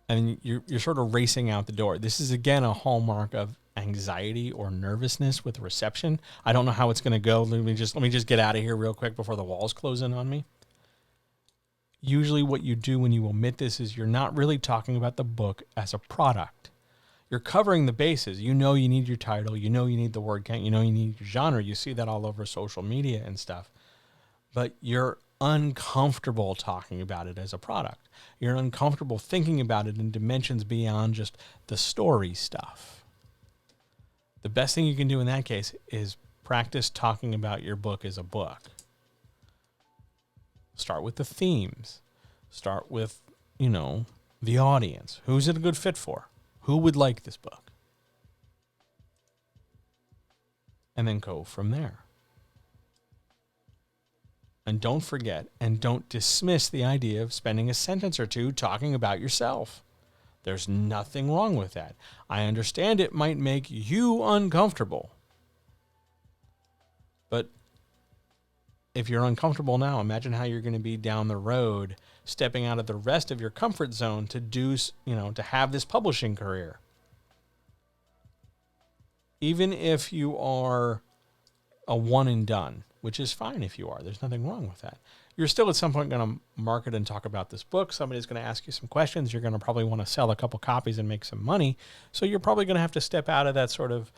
And you're sort of racing out the door. This is, again, a hallmark of anxiety or nervousness with reception. I don't know how it's going to go. Let me just get out of here real quick before the walls close in on me. Usually what you do when you omit this is you're not really talking about the book as a product. You're covering the bases. You need your title. You need the word count. You need your genre. You see that all over social media and stuff. But you're uncomfortable talking about it as a product. You're uncomfortable thinking about it in dimensions beyond just the story stuff. The best thing you can do in that case is practice talking about your book as a book. Start with the themes. Start with, the audience. Who's it a good fit for? Who would like this book? And then go from there. And don't forget and don't dismiss the idea of spending a sentence or two talking about yourself. There's nothing wrong with that. I understand it might make you uncomfortable. But if you're uncomfortable now, imagine how you're going to be down the road, stepping out of the rest of your comfort zone to to have this publishing career. Even if you are a one and done, which is fine if you are. There's nothing wrong with that. You're still at some point going to market and talk about this book. Somebody's going to ask you some questions. You're going to probably want to sell a couple copies and make some money. So you're probably going to have to step out of that sort of,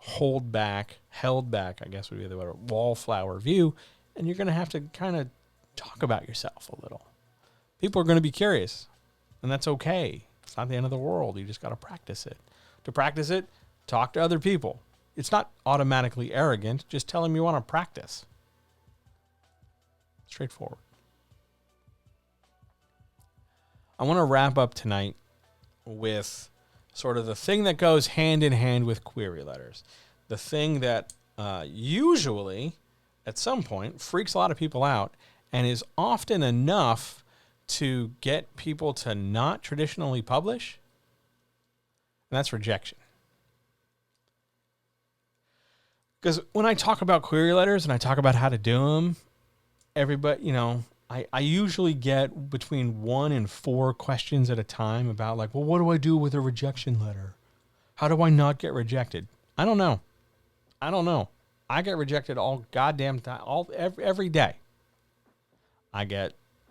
held back, I guess would be the word, wallflower view. And you're going to have to kind of talk about yourself a little. People are going to be curious, and that's okay. It's not the end of the world. You just got to practice it. To practice it, talk to other people. It's not automatically arrogant. Just tell them you want to practice. Straightforward. I want to wrap up tonight with sort of the thing that goes hand in hand with query letters. The thing that usually, at some point, freaks a lot of people out and is often enough to get people to not traditionally publish. And that's rejection. Because when I talk about query letters and I talk about how to do them, everybody, I usually get between 1 and 4 questions at a time about well, what do I do with a rejection letter? How do I not get rejected? I don't know. I get rejected all goddamn time, every day.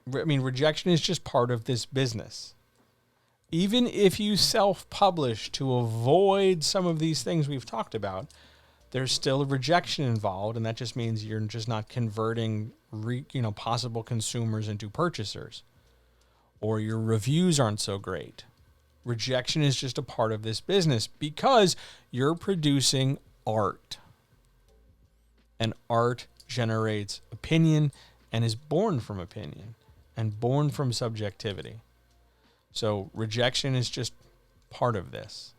Rejection is just part of this business. Even if you self-publish to avoid some of these things we've talked about, there's still a rejection involved, and that just means you're just not converting possible consumers into purchasers, or your reviews aren't so great. Rejection is just a part of this business because you're producing art, and art generates opinion and is born from opinion and born from subjectivity. So rejection is just part of this,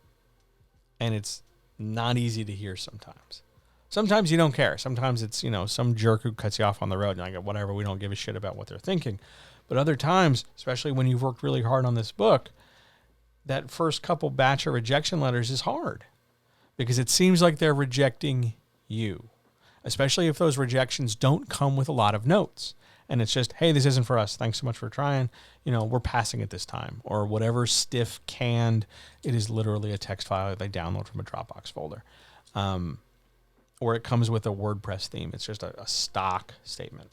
and it's not easy to hear sometimes. Sometimes you don't care. Sometimes it's, some jerk who cuts you off on the road and I go, whatever, we don't give a shit about what they're thinking. But other times, especially when you've worked really hard on this book, that first couple batch of rejection letters is hard because it seems like they're rejecting you, especially if those rejections don't come with a lot of notes. And it's just, hey, this isn't for us. Thanks so much for trying. We're passing it this time. Or whatever stiff, canned, it is literally a text file that they download from a Dropbox folder. or it comes with a WordPress theme. It's just a stock statement.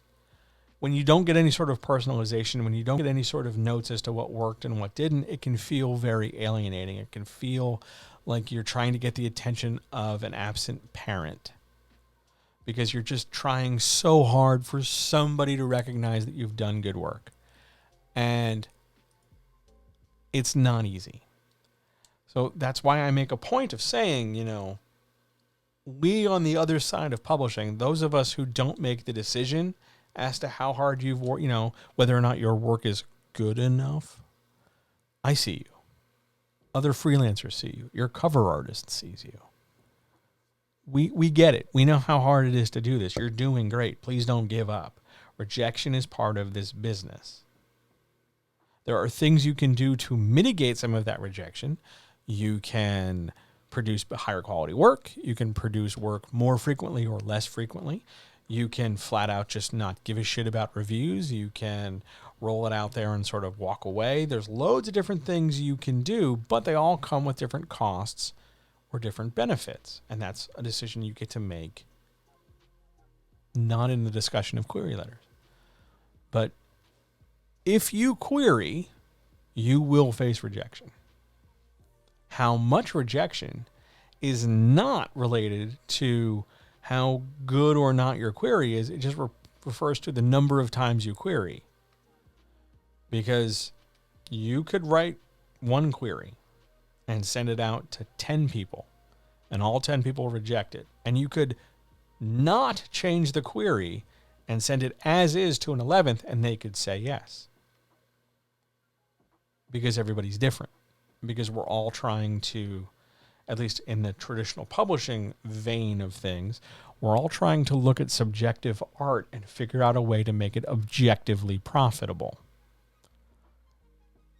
When you don't get any sort of personalization, when you don't get any sort of notes as to what worked and what didn't, it can feel very alienating. It can feel like you're trying to get the attention of an absent parent because you're just trying so hard for somebody to recognize that you've done good work. And it's not easy. So that's why I make a point of saying, we on the other side of publishing, those of us who don't make the decision as to how hard you've worked, whether or not your work is good enough, I see you. Other freelancers see you. Your cover artist sees you. We get it. We know how hard it is to do this. You're doing great. Please don't give up. Rejection is part of this business. There are things you can do to mitigate some of that rejection. You can produce higher quality work. You can produce work more frequently or less frequently. You can flat out just not give a shit about reviews. You can roll it out there and sort of walk away. There's loads of different things you can do, but they all come with different costs or different benefits. And that's a decision you get to make, not in the discussion of query letters. But if you query, you will face rejection. How much rejection is not related to how good or not your query is. It just refers to the number of times you query. Because you could write one query and send it out to 10 people, and all 10 people reject it. And you could not change the query and send it as is to an 11th, and they could say yes. Because everybody's different. Because we're all trying to, at least in the traditional publishing vein of things, we're all trying to look at subjective art and figure out a way to make it objectively profitable.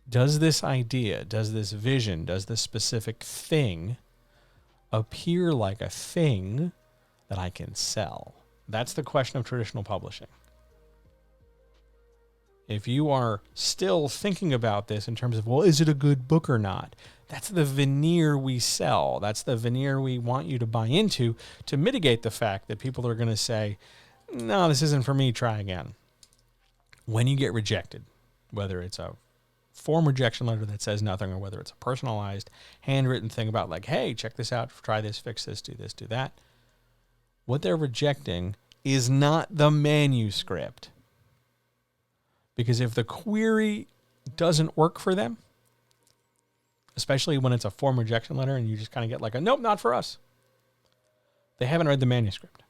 Does this idea, does this vision, does this specific thing appear like a thing that I can sell? That's the question of traditional publishing. If you are still thinking about this in terms of, well, is it a good book or not? That's the veneer we sell. That's the veneer we want you to buy into to mitigate the fact that people are going to say, no, this isn't for me, try again. When you get rejected, whether it's a form rejection letter that says nothing or whether it's a personalized handwritten thing about like, hey, check this out, try this, fix this, do that. What they're rejecting is not the manuscript. Because if the query doesn't work for them, especially when it's a form rejection letter and you just kind of get like a, nope, not for us. They haven't read the manuscript.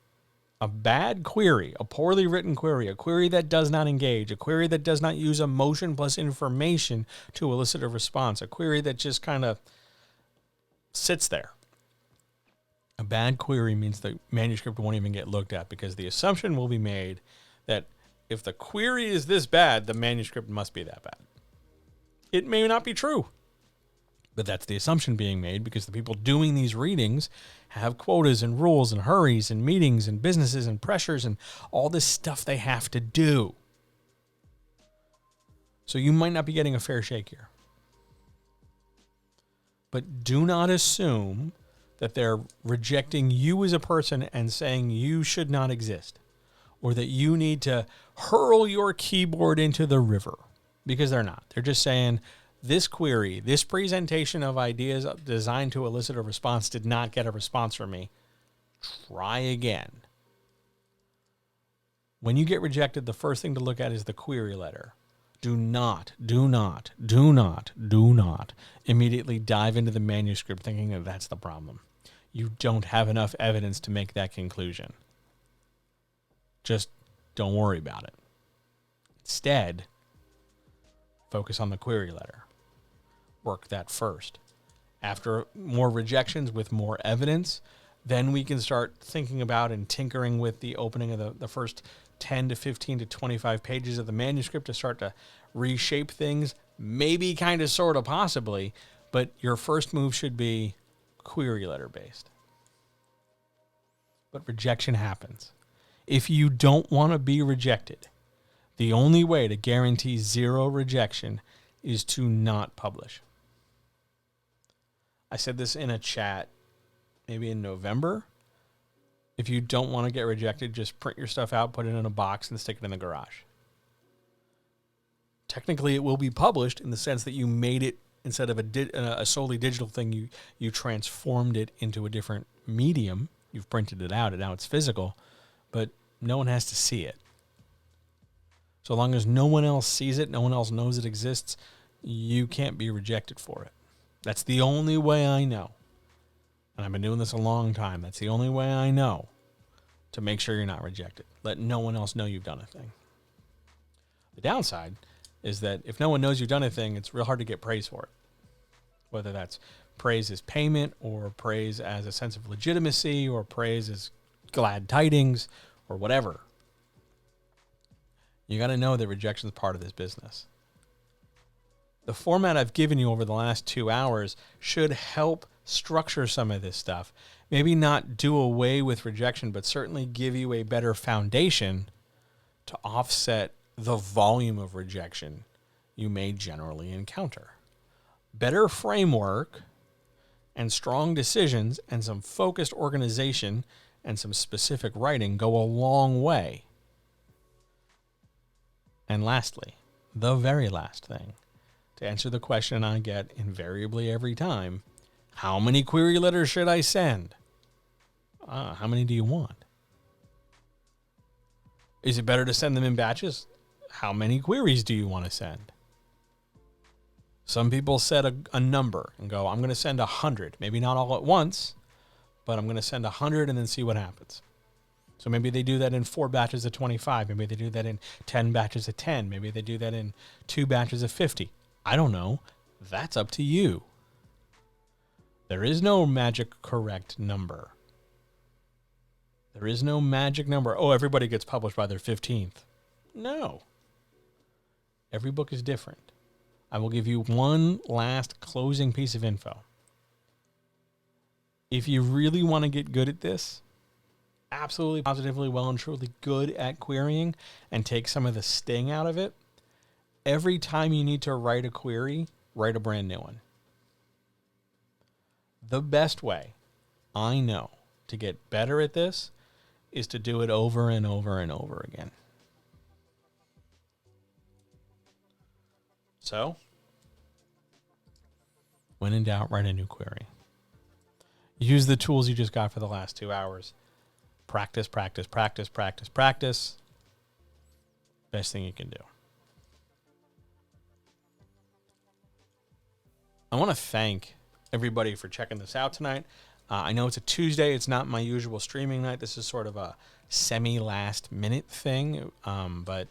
A bad query, a poorly written query, a query that does not engage, a query that does not use emotion plus information to elicit a response, a query that just kind of sits there. A bad query means the manuscript won't even get looked at because the assumption will be made that if the query is this bad, the manuscript must be that bad. It may not be true, but that's the assumption being made because the people doing these readings have quotas and rules and hurries and meetings and businesses and pressures and all this stuff they have to do. So you might not be getting a fair shake here. But do not assume that they're rejecting you as a person and saying you should not exist, or that you need to hurl your keyboard into the river, because they're not. They're just saying, this query, this presentation of ideas designed to elicit a response did not get a response from me. Try again. When you get rejected, the first thing to look at is the query letter. Do not immediately dive into the manuscript thinking that that's the problem. You don't have enough evidence to make that conclusion. Just don't worry about it. Instead, focus on the query letter. Work that first. After more rejections with more evidence, then we can start thinking about and tinkering with the opening of the first 10 to 15 to 25 pages of the manuscript to start to reshape things, maybe kind of, sort of, possibly, but your first move should be query letter based. But rejection happens. If you don't want to be rejected, the only way to guarantee zero rejection is to not publish. I said this in a chat maybe in November. If you don't want to get rejected, just print your stuff out, put it in a box, and stick it in the garage. Technically, it will be published in the sense that you made it, instead of a solely digital thing, you transformed it into a different medium. You've printed it out, and now it's physical, but no one has to see it. So long as no one else sees it, no one else knows it exists, you can't be rejected for it. That's the only way I know. And I've been doing this a long time. That's the only way I know to make sure you're not rejected. Let no one else know you've done a thing. The downside is that if no one knows you've done a thing, it's real hard to get praise for it. Whether that's praise as payment, or praise as a sense of legitimacy, or praise as glad tidings, or whatever. You got to know that rejection is part of this business. The format I've given you over the last 2 hours should help structure some of this stuff. Maybe not do away with rejection, but certainly give you a better foundation to offset the volume of rejection you may generally encounter. Better framework and strong decisions and some focused organization and some specific writing go a long way. And lastly, the very last thing, to answer the question I get invariably every time, how many query letters should I send? How many do you want? Is it better to send them in batches? How many queries do you want to send? Some people set a number and go, I'm going to send 100. Maybe not all at once, but I'm going to send 100 and then see what happens. So maybe they do that in 4 batches of 25. Maybe they do that in 10 batches of 10. Maybe they do that in 2 batches of 50. I don't know. That's up to you. There is no magic correct number. There is no magic number. Oh, everybody gets published by their 15th. No. Every book is different. I will give you one last closing piece of info. If you really want to get good at this, absolutely, positively, well and truly good at querying, and take some of the sting out of it, every time you need to write a query, write a brand new one. The best way I know to get better at this is to do it over and over and over again. So, when in doubt, write a new query. Use the tools you just got for the last 2 hours. Practice, practice, practice, practice, practice. Best thing you can do. I want to thank everybody for checking this out tonight. I know it's a Tuesday. It's not my usual streaming night. This is sort of a semi-last minute thing, but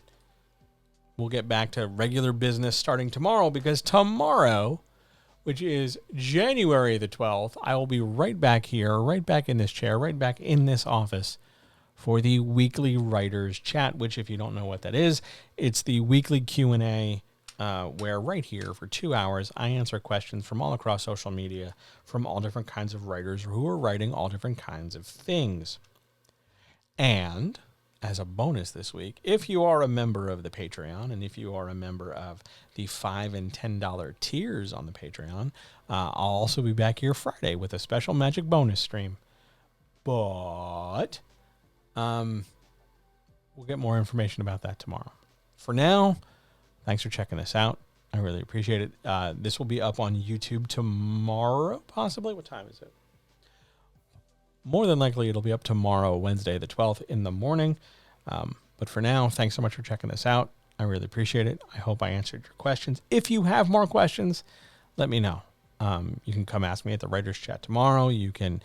we'll get back to regular business starting tomorrow, because tomorrow, which is January the 12th, I will be right back here, right back in this chair, right back in this office for the weekly Writers Chat, which, if you don't know what that is, it's the weekly Q&A where right here for 2 hours, I answer questions from all across social media from all different kinds of writers who are writing all different kinds of things. And as a bonus this week, if you are a member of the Patreon, and if you are a member of the $5 and $10 tiers on the Patreon, I'll also be back here Friday with a special magic bonus stream. But we'll get more information about that tomorrow. For now, thanks for checking this out. I really appreciate it. This will be up on YouTube tomorrow, possibly. What time is it? More than likely, it'll be up tomorrow, Wednesday the 12th in the morning. But for now, thanks so much for checking this out. I really appreciate it. I hope I answered your questions. If you have more questions, let me know. You can come ask me at the Writers Chat tomorrow. You can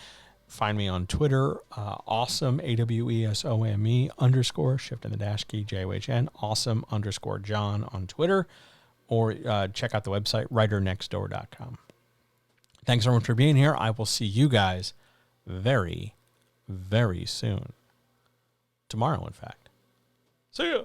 find me on Twitter, awesome, AWESOME _ shift in the dash key, JOHN, awesome _ John on Twitter, or check out the website, writernextdoor.com. Thanks so much for being here. I will see you guys very, very soon. Tomorrow, in fact. See ya.